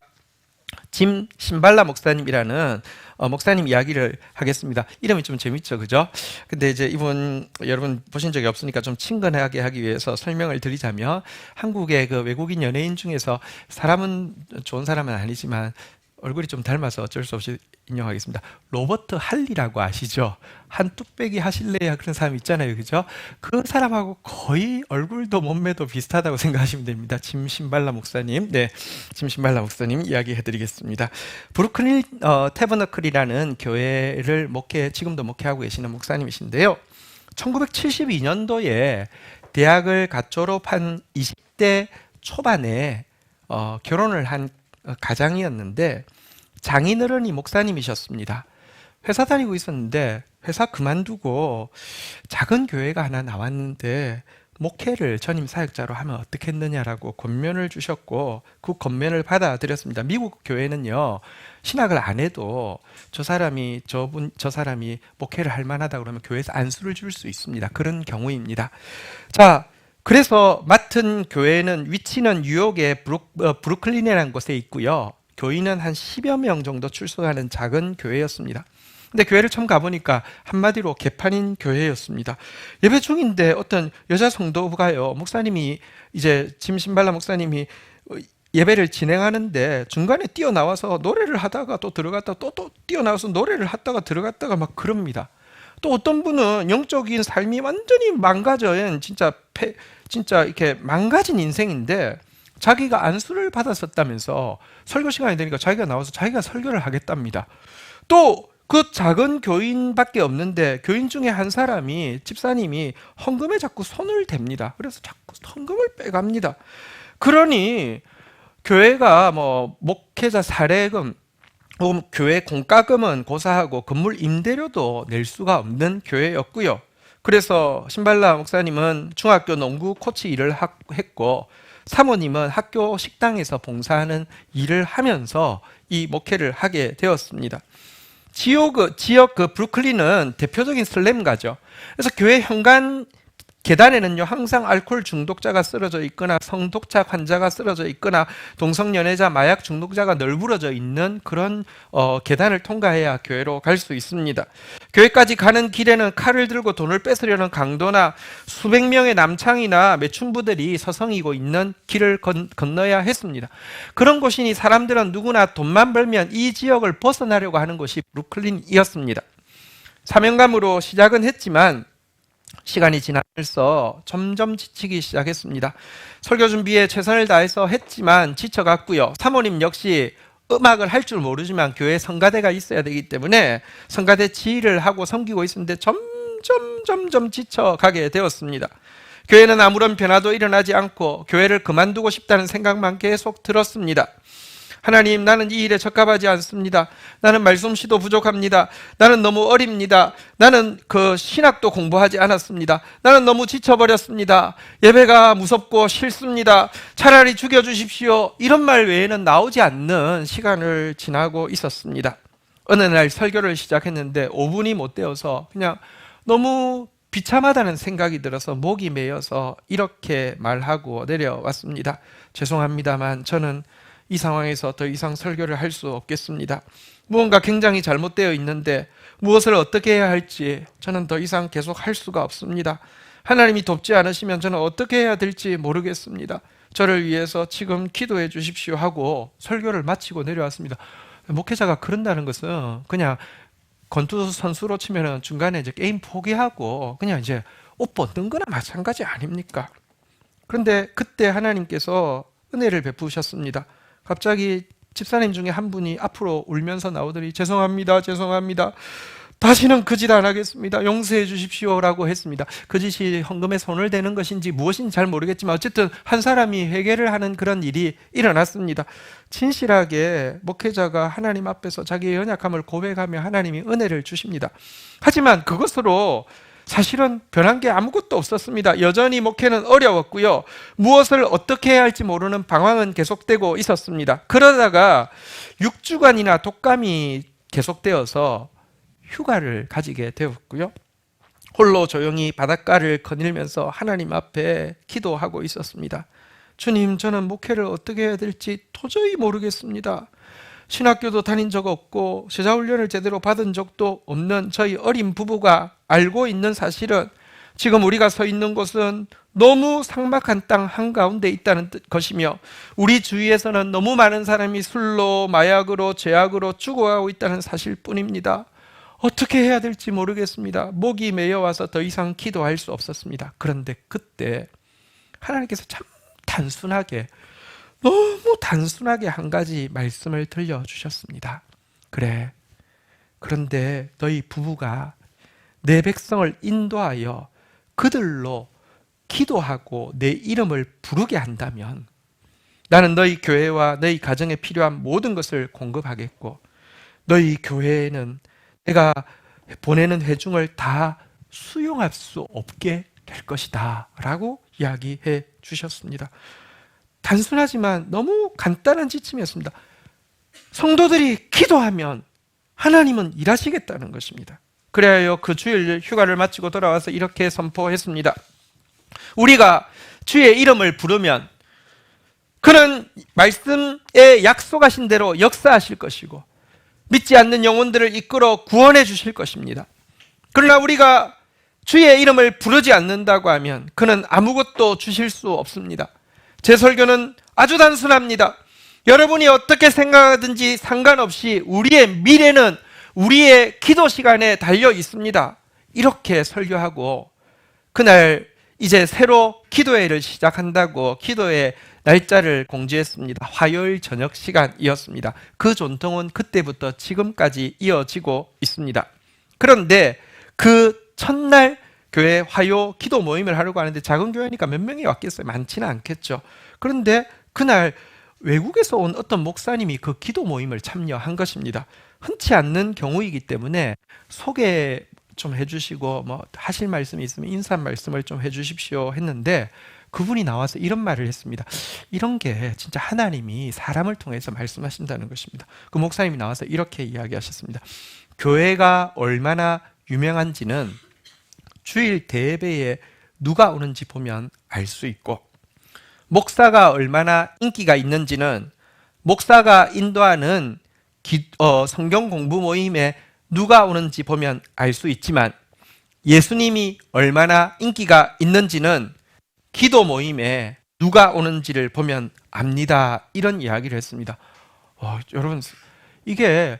Speaker 1: 짐 신발라 목사님이라는 목사님 이야기를 하겠습니다. 이름이 좀 재밌죠, 그죠? 근데 이제 이분 여러분 보신 적이 없으니까 좀 친근하게 하기 위해서 설명을 드리자면, 한국의 그 외국인 연예인 중에서 사람은 좋은 사람은 아니지만 얼굴이 좀 닮아서 어쩔 수 없이 인용하겠습니다. 로버트 할리라고 아시죠? 한 뚝배기 하실래야 그런 사람 있잖아요, 그죠? 그 사람하고 거의 얼굴도 몸매도 비슷하다고 생각하시면 됩니다. 짐 신발라 목사님, 네, 짐 신발라 목사님 이야기해드리겠습니다. 브루클린 태버너클이라는 교회를 지금도 목회하고 계시는 목사님이신데요. 1972년도에 대학을 갓 졸업한 20대 초반에 결혼을 한 가장이었는데 장인어른이 목사님이셨습니다. 회사 다니고 있었는데 회사 그만두고 작은 교회가 하나 나왔는데 목회를 전임 사역자로 하면 어떻겠느냐라고 권면을 주셨고 그 권면을 받아들였습니다. 미국 교회는요, 신학을 안 해도 저 사람이 목회를 할 만하다 그러면 교회에서 안수를 줄 수 있습니다. 그런 경우입니다. 자, 그래서 맡은 교회는 위치는 뉴욕의 브루클린이라는 곳에 있고요. 교인은 한 10여 명 정도 출석하는 작은 교회였습니다. 근데 교회를 처음 가보니까 한마디로 개판인 교회였습니다. 예배 중인데 어떤 여자 성도가요, 목사님이 이제 짐 신발라 목사님이 예배를 진행하는데 중간에 뛰어나와서 노래를 하다가 또 들어갔다가 또 뛰어나와서 노래를 하다가 들어갔다가 막 그럽니다. 또 어떤 분은 영적인 삶이 완전히 망가져요. 진짜 이렇게 망가진 인생인데 자기가 안수를 받았었다면서 설교 시간이 되니까 자기가 나와서 자기가 설교를 하겠답니다. 또 그 작은 교인밖에 없는데 교인 중에 한 사람이, 집사님이 헌금에 자꾸 손을 댑니다. 그래서 자꾸 헌금을 빼갑니다. 그러니 교회가 뭐 목회자 사례금, 교회 공과금은 고사하고 건물 임대료도 낼 수가 없는 교회였고요. 그래서 신발라 목사님은 중학교 농구 코치 일을 했고 사모님은 학교 식당에서 봉사하는 일을 하면서 이 목회를 하게 되었습니다. 지역 브루클린은 대표적인 슬램가죠. 그래서 교회 현관 계단에는요, 항상 알코올 중독자가 쓰러져 있거나 성독착 환자가 쓰러져 있거나 동성연애자, 마약 중독자가 널브러져 있는 그런 계단을 통과해야 교회로 갈 수 있습니다. 교회까지 가는 길에는 칼을 들고 돈을 뺏으려는 강도나 수백 명의 남창이나 매춘부들이 서성이고 있는 길을 건너야 했습니다. 그런 곳이니 사람들은 누구나 돈만 벌면 이 지역을 벗어나려고 하는 곳이 브루클린이었습니다. 사명감으로 시작은 했지만 시간이 지나면서 점점 지치기 시작했습니다. 설교 준비에 최선을 다해서 했지만 지쳐갔고요. 사모님 역시 음악을 할 줄 모르지만 교회 성가대가 있어야 되기 때문에 성가대 지휘를 하고 섬기고 있었는데 점점 지쳐가게 되었습니다. 교회는 아무런 변화도 일어나지 않고 교회를 그만두고 싶다는 생각만 계속 들었습니다. 하나님, 나는 이 일에 적합하지 않습니다. 나는 말솜씨도 부족합니다. 나는 너무 어립니다. 나는 신학도 공부하지 않았습니다. 나는 너무 지쳐버렸습니다. 예배가 무섭고 싫습니다. 차라리 죽여주십시오. 이런 말 외에는 나오지 않는 시간을 지나고 있었습니다. 어느 날 설교를 시작했는데 5분이 못 되어서 그냥 너무 비참하다는 생각이 들어서 목이 메여서 이렇게 말하고 내려왔습니다. 죄송합니다만 저는 이 상황에서 더 이상 설교를 할 수 없겠습니다. 무언가 굉장히 잘못되어 있는데 무엇을 어떻게 해야 할지 저는 더 이상 계속 할 수가 없습니다. 하나님이 돕지 않으시면 저는 어떻게 해야 될지 모르겠습니다. 저를 위해서 지금 기도해 주십시오 하고 설교를 마치고 내려왔습니다. 목회자가 그런다는 것은 그냥 권투 선수로 치면은 중간에 이제 게임 포기하고 그냥 이제 옷 벗는 거나 마찬가지 아닙니까? 그런데 그때 하나님께서 은혜를 베푸셨습니다. 갑자기 집사님 중에 한 분이 앞으로 울면서 나오더니 죄송합니다. 다시는 그 짓 안 하겠습니다. 용서해 주십시오라고 했습니다. 그 짓이 헌금에 손을 대는 것인지 무엇인지 잘 모르겠지만 어쨌든 한 사람이 회개를 하는 그런 일이 일어났습니다. 진실하게 목회자가 하나님 앞에서 자기의 연약함을 고백하며 하나님이 은혜를 주십니다. 하지만 그것으로 사실은 변한 게 아무것도 없었습니다. 여전히 목회는 어려웠고요. 무엇을 어떻게 해야 할지 모르는 방황은 계속되고 있었습니다. 그러다가 6주간이나 독감이 계속되어서 휴가를 가지게 되었고요. 홀로 조용히 바닷가를 거닐면서 하나님 앞에 기도하고 있었습니다. 주님, 저는 목회를 어떻게 해야 될지 도저히 모르겠습니다. 신학교도 다닌 적 없고 제자훈련을 제대로 받은 적도 없는 저희 어린 부부가 알고 있는 사실은 지금 우리가 서 있는 곳은 너무 삭막한 땅 한가운데 있다는 것이며 우리 주위에서는 너무 많은 사람이 술로, 마약으로, 죄악으로 죽어가고 있다는 사실뿐입니다. 어떻게 해야 될지 모르겠습니다. 목이 메여와서 더 이상 기도할 수 없었습니다. 그런데 그때 하나님께서 참 너무 단순하게 한 가지 말씀을 들려주셨습니다. 그래, 그런데 너희 부부가 내 백성을 인도하여 그들로 기도하고 내 이름을 부르게 한다면 나는 너희 교회와 너희 가정에 필요한 모든 것을 공급하겠고 너희 교회에는 내가 보내는 회중을 다 수용할 수 없게 될 것이다 라고 이야기해 주셨습니다. 단순하지만 너무 간단한 지침이었습니다. 성도들이 기도하면 하나님은 일하시겠다는 것입니다. 그래야 그 주일 휴가를 마치고 돌아와서 이렇게 선포했습니다. 우리가 주의 이름을 부르면 그는 말씀에 약속하신 대로 역사하실 것이고 믿지 않는 영혼들을 이끌어 구원해 주실 것입니다. 그러나 우리가 주의 이름을 부르지 않는다고 하면 그는 아무것도 주실 수 없습니다. 제 설교는 아주 단순합니다. 여러분이 어떻게 생각하든지 상관없이 우리의 미래는 우리의 기도 시간에 달려 있습니다. 이렇게 설교하고 그날 이제 새로 기도회를 시작한다고 기도회 날짜를 공지했습니다. 화요일 저녁 시간이었습니다. 그 전통은 그때부터 지금까지 이어지고 있습니다. 그런데 그 첫날 교회 화요 기도 모임을 하려고 하는데 작은 교회니까 몇 명이 왔겠어요? 많지는 않겠죠. 그런데 그날 외국에서 온 어떤 목사님이 그 기도 모임을 참여한 것입니다. 흔치 않는 경우이기 때문에 소개 좀 해주시고 뭐 하실 말씀이 있으면 인사 말씀을 좀 해주십시오 했는데 그분이 나와서 이런 말을 했습니다. 이런 게 진짜 하나님이 사람을 통해서 말씀하신다는 것입니다. 그 목사님이 나와서 이렇게 이야기하셨습니다. 교회가 얼마나 유명한지는 주일 대예배에 누가 오는지 보면 알 수 있고 목사가 얼마나 인기가 있는지는 목사가 인도하는 성경 공부 모임에 누가 오는지 보면 알 수 있지만 예수님이 얼마나 인기가 있는지는 기도 모임에 누가 오는지를 보면 압니다. 이런 이야기를 했습니다. 여러분 이게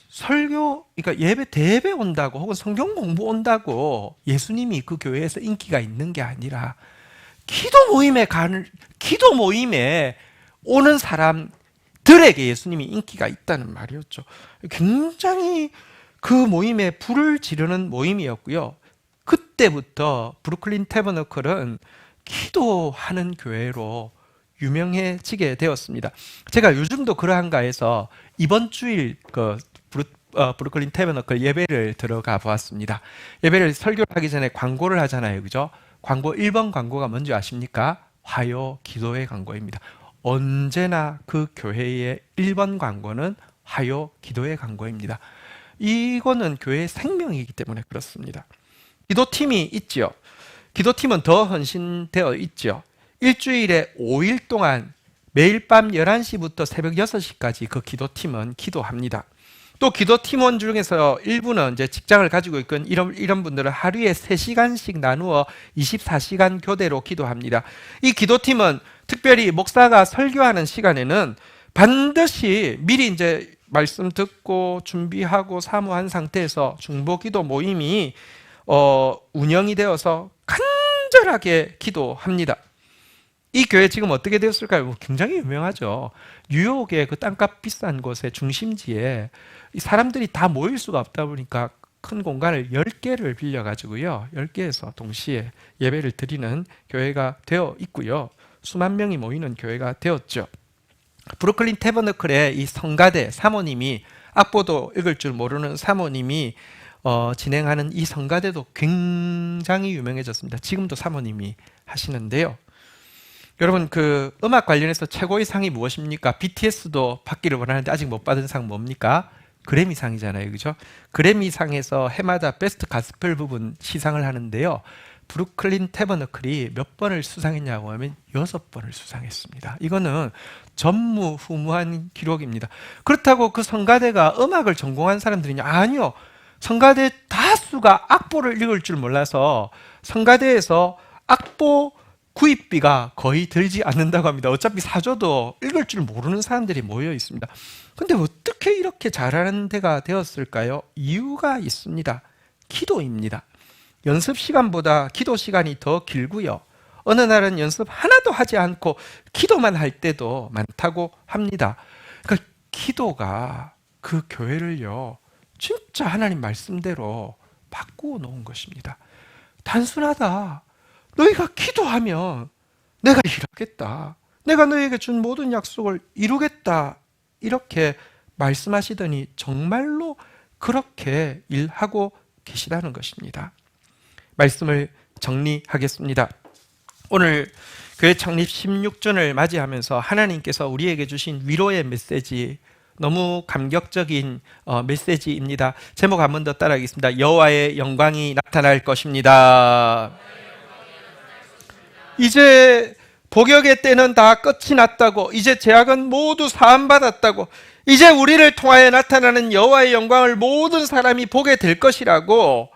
Speaker 1: 설교, 그러니까 예배 대예배 온다고 혹은 성경 공부 온다고 예수님이 그 교회에서 인기가 있는 게 아니라 기도 모임에 오는 사람들에게 예수님이 인기가 있다는 말이었죠. 굉장히 그 모임에 불을 지르는 모임이었고요. 그때부터 브루클린 태버너클은 기도하는 교회로 유명해지게 되었습니다. 제가 요즘도 그러한가 해서 이번 주일 브루클린 태버너클 예배를 들어가 보았습니다. 예배를 설교를 하기 전에 광고를 하잖아요. 그죠? 광고 1번 광고가 뭔지 아십니까? 화요 기도회 광고입니다. 언제나 그 교회의 1번 광고는 화요 기도회 광고입니다. 이거는 교회의 생명이기 때문에 그렇습니다. 기도팀이 있지요. 기도팀은 더 헌신되어 있죠. 일주일에 5일 동안 매일 밤 11시부터 새벽 6시까지 그 기도팀은 기도합니다. 또 기도팀원 중에서 일부는 이제 직장을 가지고 있건 이런 분들은 하루에 3시간씩 나누어 24시간 교대로 기도합니다. 이 기도팀은 특별히 목사가 설교하는 시간에는 반드시 미리 이제 말씀 듣고 준비하고 사모한 상태에서 중보기도 모임이 운영이 되어서 간절하게 기도합니다. 이 교회 지금 어떻게 되었을까요? 굉장히 유명하죠. 뉴욕의 그 땅값 비싼 곳의 중심지에 사람들이 다 모일 수가 없다 보니까 큰 공간을 10개를 빌려가지고요. 10개에서 동시에 예배를 드리는 교회가 되어 있고요. 수만 명이 모이는 교회가 되었죠. 브루클린 태버너클의 이 성가대 사모님이 악보도 읽을 줄 모르는 사모님이 진행하는 이 성가대도 굉장히 유명해졌습니다. 지금도 사모님이 하시는데요. 여러분 그 음악 관련해서 최고의 상이 무엇입니까? BTS도 받기를 원하는데 아직 못 받은 상 뭡니까? 그래미상이잖아요. 그죠? 그래미상에서 해마다 베스트 가스펠 부분 시상을 하는데요. 브루클린 태버너클이 몇 번을 수상했냐고 하면 6번을 수상했습니다. 이거는 전무후무한 기록입니다. 그렇다고 그 성가대가 음악을 전공한 사람들이냐? 아니요. 성가대 다수가 악보를 읽을 줄 몰라서 성가대에서 악보 구입비가 거의 들지 않는다고 합니다. 어차피 사줘도 읽을 줄 모르는 사람들이 모여 있습니다. 근데 어떻게 이렇게 잘하는 데가 되었을까요? 이유가 있습니다. 기도입니다. 연습 시간보다 기도 시간이 더 길고요. 어느 날은 연습 하나도 하지 않고 기도만 할 때도 많다고 합니다. 그러니까 기도가 그 교회를요, 진짜 하나님 말씀대로 바꾸어 놓은 것입니다. 단순하다. 너희가 기도하면 내가 일하겠다. 내가 너에게 준 모든 약속을 이루겠다 이렇게 말씀하시더니 정말로 그렇게 일하고 계시다는 것입니다. 말씀을 정리하겠습니다. 오늘 교회 창립 16주년을 맞이하면서 하나님께서 우리에게 주신 위로의 메시지, 너무 감격적인 메시지입니다. 제목 한 번 더 따라하겠습니다. 여호와의 영광이 나타날 것입니다. 이제 복역의 때는 다 끝이 났다고, 이제 죄악은 모두 사함받았다고, 이제 우리를 통하여 나타나는 여호와의 영광을 모든 사람이 보게 될 것이라고,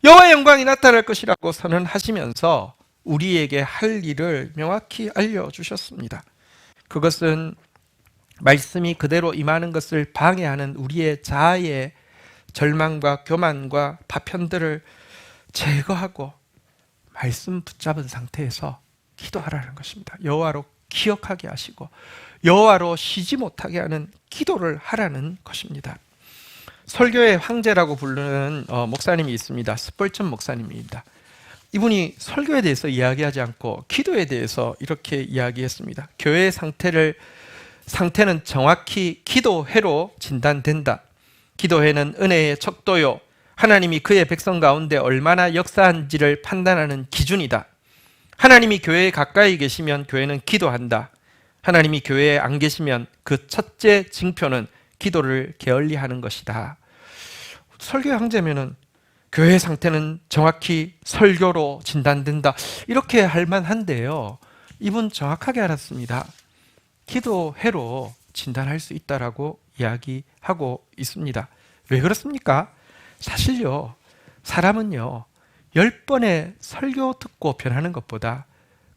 Speaker 1: 여호와의 영광이 나타날 것이라고 선언하시면서 우리에게 할 일을 명확히 알려주셨습니다. 그것은 말씀이 그대로 임하는 것을 방해하는 우리의 자아의 절망과 교만과 파편들을 제거하고 말씀 붙잡은 상태에서 기도하라는 것입니다. 여호와로 기억하게 하시고 여호와로 쉬지 못하게 하는 기도를 하라는 것입니다. 설교의 황제라고 부르는 목사님이 있습니다. 스펄전 목사님입니다. 이분이 설교에 대해서 이야기하지 않고 기도에 대해서 이렇게 이야기했습니다. 교회의 상태는 정확히 기도회로 진단된다. 기도회는 은혜의 척도요, 하나님이 그의 백성 가운데 얼마나 역사한지를 판단하는 기준이다. 하나님이 교회에 가까이 계시면 교회는 기도한다. 하나님이 교회에 안 계시면 그 첫째 징표는 기도를 게을리하는 것이다. 설교의 황제면은 교회 상태는 정확히 설교로 진단된다, 이렇게 할 만한데요, 이분 정확하게 알았습니다. 기도회로 진단할 수 있다라고 이야기하고 있습니다. 왜 그렇습니까? 사실요, 사람은요 10번의 설교 듣고 변하는 것보다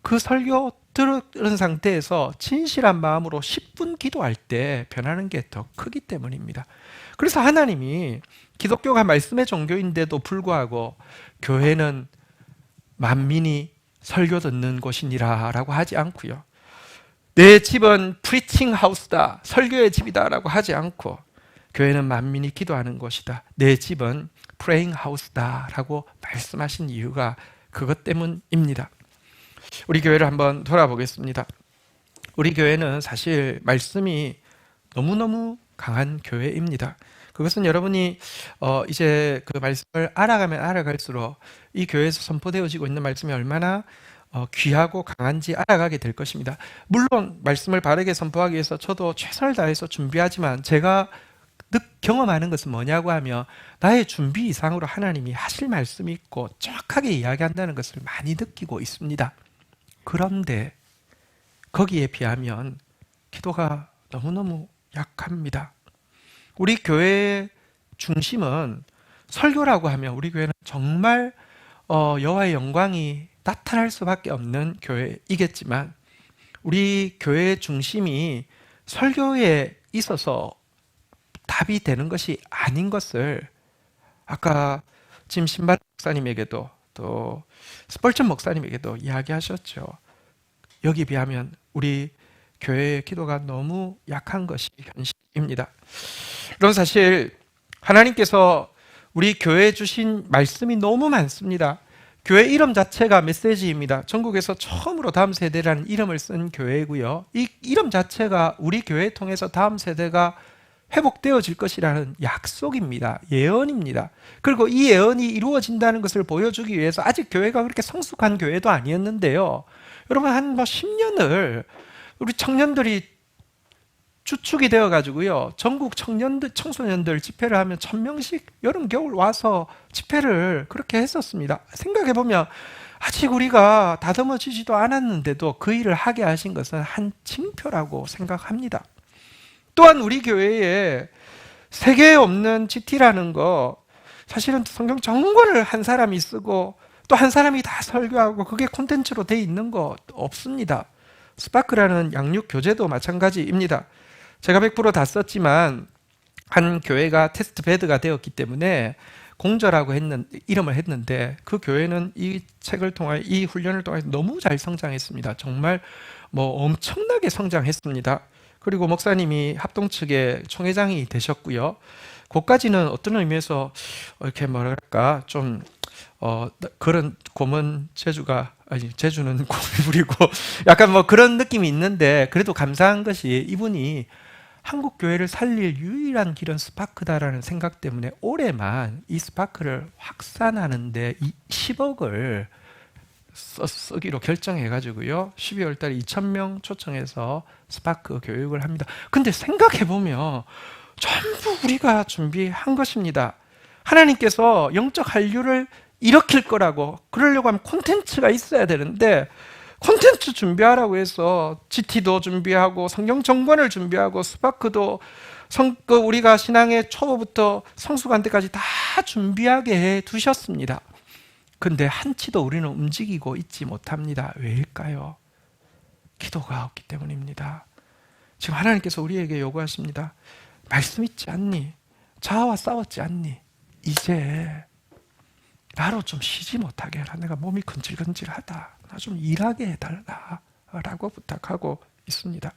Speaker 1: 그 설교 들은 상태에서 진실한 마음으로 10분 기도할 때 변하는 게 더 크기 때문입니다. 그래서 하나님이 기독교가 말씀의 종교인데도 불구하고 교회는 만민이 설교 듣는 곳이니라 라고 하지 않고요, 내 집은 프리칭 하우스다, 설교의 집이다 라고 하지 않고, 교회는 만민이 기도하는 곳이다, 내 집은 프레잉 하우스다 라고 말씀하신 이유가 그것 때문입니다. 우리 교회를 한번 돌아보겠습니다. 우리 교회는 사실 말씀이 너무너무 강한 교회입니다. 그것은 여러분이 이제 그 말씀을 알아가면 알아갈수록 이 교회에서 선포되어지고 있는 말씀이 얼마나 귀하고 강한지 알아가게 될 것입니다. 물론 말씀을 바르게 선포하기 위해서 저도 최선을 다해서 준비하지만 제가 경험하는 것은 뭐냐고 하면 나의 준비 이상으로 하나님이 하실 말씀이 있고 정확하게 이야기한다는 것을 많이 느끼고 있습니다. 그런데 거기에 비하면 기도가 너무너무 약합니다. 우리 교회의 중심은 설교라고 하면 우리 교회는 정말 여호와의 영광이 나타날 수밖에 없는 교회이겠지만, 우리 교회의 중심이 설교에 있어서 답이 되는 것이 아닌 것을 아까 짐 신발 목사님에게도 또 스펄전 목사님에게도 이야기하셨죠. 여기 비하면 우리 교회의 기도가 너무 약한 것이 현실입니다. 그런 사실 하나님께서 우리 교회에 주신 말씀이 너무 많습니다. 교회 이름 자체가 메시지입니다. 전국에서 처음으로 다음 세대라는 이름을 쓴 교회고요. 이 이름 자체가 우리 교회 통해서 다음 세대가 회복되어질 것이라는 약속입니다. 예언입니다. 그리고 이 예언이 이루어진다는 것을 보여주기 위해서 아직 교회가 그렇게 성숙한 교회도 아니었는데요, 여러분 한 10년을 우리 청년들이 주축이 되어가지고요, 전국 청소년들 집회를 하면 1000명씩 여름 겨울 와서 집회를 그렇게 했었습니다. 생각해보면 아직 우리가 다듬어지지도 않았는데도 그 일을 하게 하신 것은 한 징표라고 생각합니다. 또한 우리 교회에 세계에 없는 GT라는 거, 사실은 성경 전권을 한 사람이 쓰고 또 한 사람이 다 설교하고 그게 콘텐츠로 돼 있는 거 없습니다. 스파크라는 양육 교재도 마찬가지입니다. 제가 100% 다 썼지만 한 교회가 테스트 베드가 되었기 때문에 공저라고 이름을 했는데, 그 교회는 이 책을 통해 이 훈련을 통해 너무 잘 성장했습니다. 정말 엄청나게 성장했습니다. 그리고 목사님이 합동 측의 총회장이 되셨고요. 그까지는 어떤 의미에서 이렇게 뭐랄까 좀 그런 고문 재주가 아니, 제주는 고기부리고 약간 뭐 그런 느낌이 있는데 그래도 감사한 것이 이분이 한국 교회를 살릴 유일한 길은 스파크다라는 생각 때문에 올해만 이 스파크를 확산하는데 10억을 쓰기로 결정해가지고요. 12월 달에 2,000명 초청해서 스파크 교육을 합니다. 근데 생각해보면 전부 우리가 준비한 것입니다. 하나님께서 영적 한류를 일으킬 거라고 그러려고 하면 콘텐츠가 있어야 되는데 콘텐츠 준비하라고 해서 GT도 준비하고 성경 정권을 준비하고 스파크도 우리가 신앙의 초보부터 성숙한 때까지 다 준비하게 해 두셨습니다. 근데 한치도 우리는 움직이고 있지 못합니다. 왜일까요? 기도가 없기 때문입니다. 지금 하나님께서 우리에게 요구하십니다. 말씀 있지 않니? 자아와 싸웠지 않니? 이제 나로 좀 쉬지 못하게 해라. 내가 몸이 근질근질하다. 나 좀 일하게 해달라 라고 부탁하고 있습니다.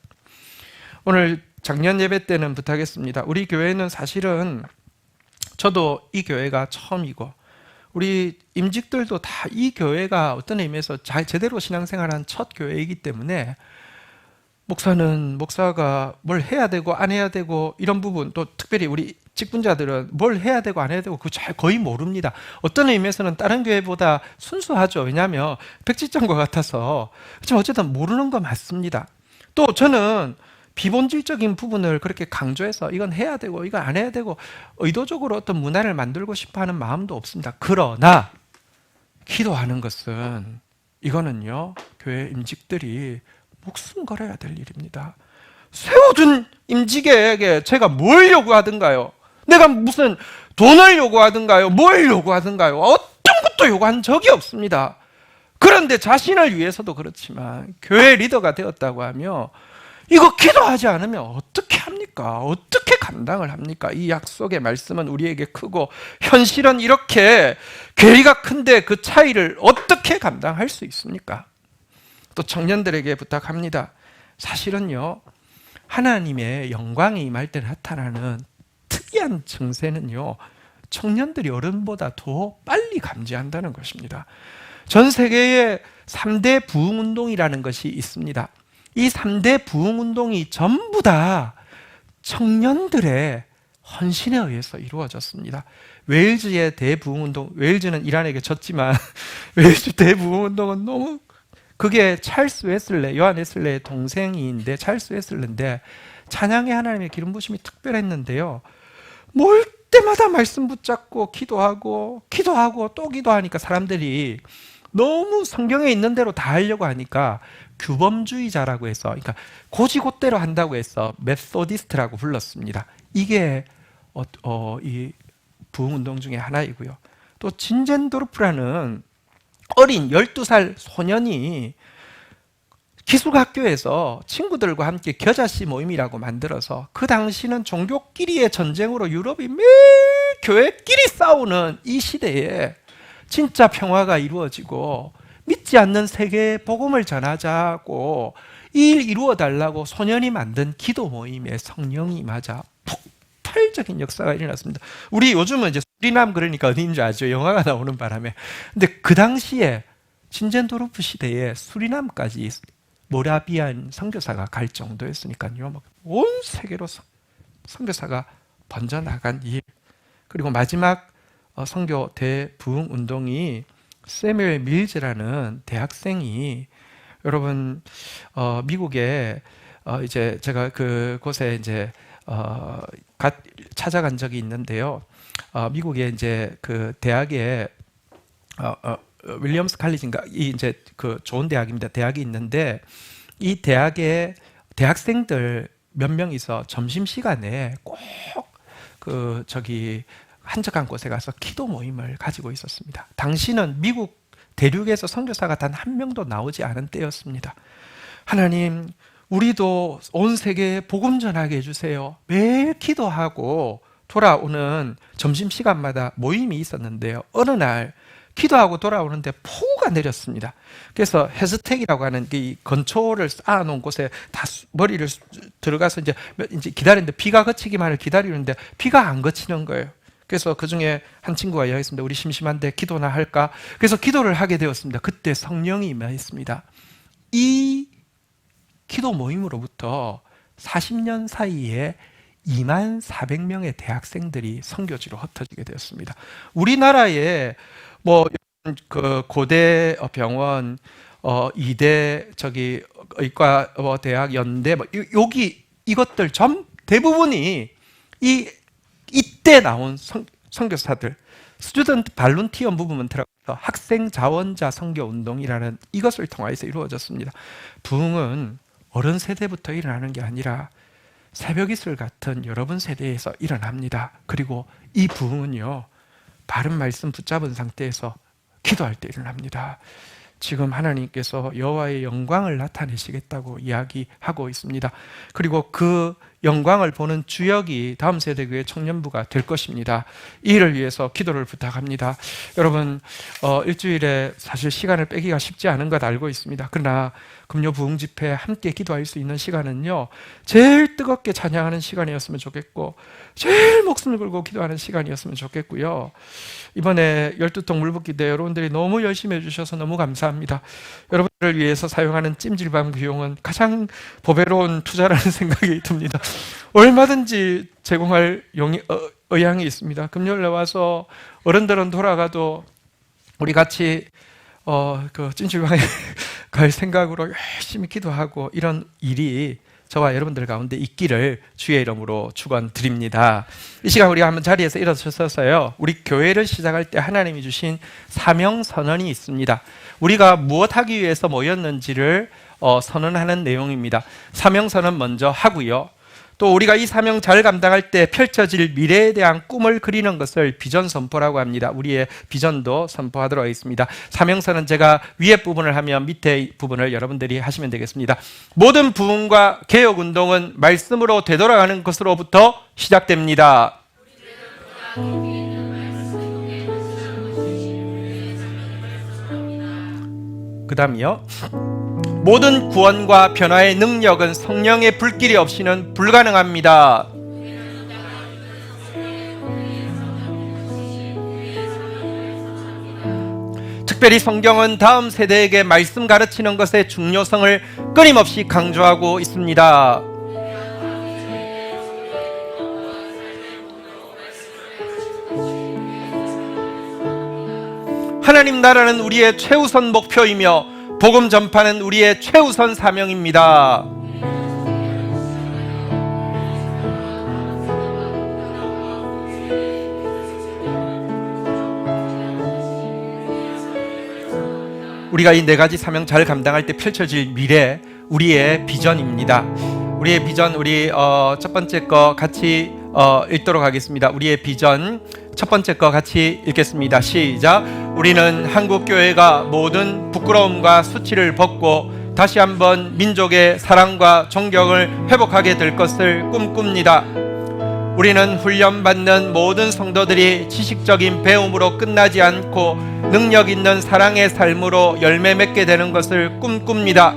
Speaker 1: 오늘 작년 예배 때는 부탁했습니다. 우리 교회는 사실은 저도 이 교회가 처음이고 우리 임직들도 다 이 교회가 어떤 의미에서 제대로 신앙생활한 첫 교회이기 때문에 목사가 뭘 해야 되고 안 해야 되고 이런 부분, 또 특별히 우리 직분자들은 뭘 해야 되고 안 해야 되고 그거 거의 모릅니다. 어떤 의미에서는 다른 교회보다 순수하죠. 왜냐하면 백지장과 같아서. 그렇지만 어쨌든 모르는 거 맞습니다. 또 저는 비본질적인 부분을 그렇게 강조해서 이건 해야 되고 이건 안 해야 되고 의도적으로 어떤 문화를 만들고 싶어하는 마음도 없습니다. 그러나 기도하는 것은 이거는요, 교회 임직들이 목숨 걸어야 될 일입니다. 세워둔 임직에게 제가 뭘 요구하든가요? 내가 무슨 돈을 요구하든가요? 뭘 요구하든가요? 어떤 것도 요구한 적이 없습니다. 그런데 자신을 위해서도 그렇지만 교회 리더가 되었다고 하며 이거 기도하지 않으면 어떻게 합니까? 어떻게 감당을 합니까? 이 약속의 말씀은 우리에게 크고 현실은 이렇게 괴리가 큰데 그 차이를 어떻게 감당할 수 있습니까? 또 청년들에게 부탁합니다. 사실은요, 하나님의 영광이 임할 때 나타나는 특이한 증세는요, 청년들이 어른보다 더 빨리 감지한다는 것입니다. 전 세계에 3대 부흥운동이라는 것이 있습니다. 이 3대 부흥운동이 전부 다 청년들의 헌신에 의해서 이루어졌습니다. 웨일즈의 대부흥운동, 웨일즈는 이란에게 졌지만 웨일즈 대부흥운동은 너무, 그게 찰스 웨슬레, 요한 웨슬레의 동생인데 찰스 웨슬레인데 찬양의 하나님의 기름 부심이 특별했는데요. 뭘 때마다 말씀 붙잡고 기도하고 또 기도하니까 사람들이 너무 성경에 있는 대로 다 하려고 하니까 규범주의자라고 해서, 그러니까 고지고대로 한다고 해서 메소디스트라고 불렀습니다. 이게 이 부흥운동 중에 하나이고요. 또 진젠도르프라는 어린 12살 소년이 기숙학교에서 친구들과 함께 겨자씨 모임이라고 만들어서, 그 당시는 종교끼리의 전쟁으로 유럽이 매일 교회끼리 싸우는 이 시대에 진짜 평화가 이루어지고 믿지 않는 세계에 복음을 전하자고 이 일 이루어 달라고 소년이 만든 기도 모임에 성령이 맞아 폭발적인 역사가 일어났습니다. 우리 요즘은 이제 수리남 그러니까 어디인 줄 아죠? 영화가 나오는 바람에. 근데 그 당시에 진젠도르프 시대에 수리남까지 모라비안 선교사가 갈 정도였으니까요. 온 세계로 선교사가 번져나간 일. 그리고 마지막 선교 대부흥 운동이 세뮤엘 밀즈라는 대학생이, 여러분 미국에 이제 제가 그곳에 이제 찾아간 적이 있는데요. 미국에 이제 그 대학에 윌리엄스 칼리지인가, 이 이제 그 좋은 대학입니다. 대학이 있는데 이 대학에 대학생들 몇 명이서 점심 시간에 꼭 그 한적한 곳에 가서 기도 모임을 가지고 있었습니다. 당시는 미국 대륙에서 선교사가 단 한 명도 나오지 않은 때였습니다. 하나님, 우리도 온 세계에 복음 전하게 해주세요. 매일 기도하고 돌아오는 점심시간마다 모임이 있었는데요. 어느 날 기도하고 돌아오는데 폭우가 내렸습니다. 그래서 헤즈텍이라고 하는 이 건초를 쌓아놓은 곳에 다 머리를 들어가서 이제 기다리는데 비가 그치기만을 기다리는데 비가 안 그치는 거예요. 그래서 그 중에 한 친구가 이야기했습니다. 우리 심심한데 기도나 할까? 그래서 기도를 하게 되었습니다. 그때 성령이 임하였습니다. 이 기도 모임으로부터 40년 사이에 24,000명의 대학생들이 선교지로 흩어지게 되었습니다. 우리나라에 뭐 그 고대 병원, 이대 의과 대학, 연대 여기 이것들 대부분이 이때 나온 선교사들, 스튜던트 발룬티어 무브먼트라고 해서 학생 자원자 선교 운동이라는 이것을 통해서 이루어졌습니다. 부흥은 어른 세대부터 일어나는 게 아니라 새벽 이슬 같은 여러분 세대에서 일어납니다. 그리고 이 부흥은요, 바른 말씀 붙잡은 상태에서 기도할 때 일어납니다. 지금 하나님께서 여호와의 영광을 나타내시겠다고 이야기하고 있습니다. 그리고 그 영광을 보는 주역이 다음 세대 교회 청년부가 될 것입니다. 이 일을 위해서 기도를 부탁합니다. 여러분, 일주일에 사실 시간을 빼기가 쉽지 않은 것 알고 있습니다. 그러나 금요 부흥 집회에 함께 기도할 수 있는 시간은요, 제일 뜨겁게 찬양하는 시간이었으면 좋겠고, 제일 목숨을 걸고 기도하는 시간이었으면 좋겠고요. 이번에 12통 물붓기대 여러분들이 너무 열심히 해주셔서 너무 감사합니다. 여러분들을 위해서 사용하는 찜질방 비용은 가장 보배로운 투자라는 생각이 듭니다. 얼마든지 제공할 의향이 있습니다. 금요일에 와서 어른들은 돌아가도 우리 같이 그 찜질방에 갈 생각으로 열심히 기도하고 이런 일이 저와 여러분들 가운데 있기를 주의 이름으로 축원드립니다. 이 시간 우리가 한번 자리에서 일어서서요, 우리 교회를 시작할 때 하나님이 주신 사명 선언이 있습니다. 우리가 무엇 하기 위해서 모였는지를 선언하는 내용입니다. 사명 선언 먼저 하고요, 또 우리가 이 사명 잘 감당할 때 펼쳐질 미래에 대한 꿈을 그리는 것을 비전 선포라고 합니다. 우리의 비전도 선포하도록 하겠습니다. 사명선은 제가 위에 부분을 하면 밑에 부분을 여러분들이 하시면 되겠습니다. 모든 부흥과 개혁운동은 말씀으로 되돌아가는 것으로부터 시작됩니다. 그 다음이요, 모든 구원과 변화의 능력은 성령의 불길이 없이는 불가능합니다. 특별히 성경은 다음 세대에게 말씀 가르치는 것의 중요성을 끊임없이 강조하고 있습니다. 하나님 나라는 우리의 최우선 목표이며 복음 전파는 우리의 최우선 사명입니다. 우리가 이 네 가지 사명 잘 감당할 때 펼쳐질 미래, 우리의 비전입니다. 우리의 비전, 우리 첫 번째 거 같이 읽도록 하겠습니다. 우리의 비전 첫 번째 거 같이 읽겠습니다. 시작. 우리는 한국교회가 모든 부끄러움과 수치를 벗고 다시 한번 민족의 사랑과 존경을 회복하게 될 것을 꿈꿉니다. 우리는 훈련받는 모든 성도들이 지식적인 배움으로 끝나지 않고 능력 있는 사랑의 삶으로 열매 맺게 되는 것을 꿈꿉니다.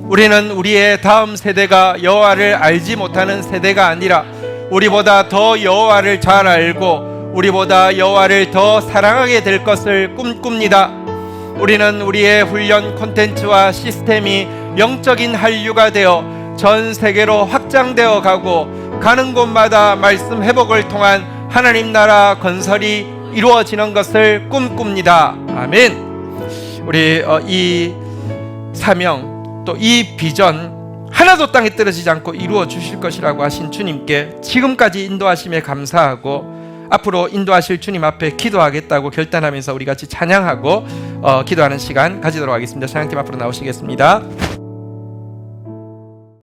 Speaker 1: 우리는 우리의 다음 세대가 여호와를 알지 못하는 세대가 아니라 우리보다 더 여호와를 잘 알고 우리보다 여호와를 더 사랑하게 될 것을 꿈꿉니다. 우리는 우리의 훈련 콘텐츠와 시스템이 영적인 한류가 되어 전 세계로 확장되어 가고 가는 곳마다 말씀 회복을 통한 하나님 나라 건설이 이루어지는 것을 꿈꿉니다. 아멘. 우리 이 사명 또 이 비전 하나도 땅에 떨어지지 않고 이루어 주실 것이라고 하신 주님께 지금까지 인도하심에 감사하고 앞으로 인도하실 주님 앞에 기도하겠다고 결단하면서 우리 같이 찬양하고 기도하는 시간 가지도록 하겠습니다. 찬양팀 앞으로 나오시겠습니다.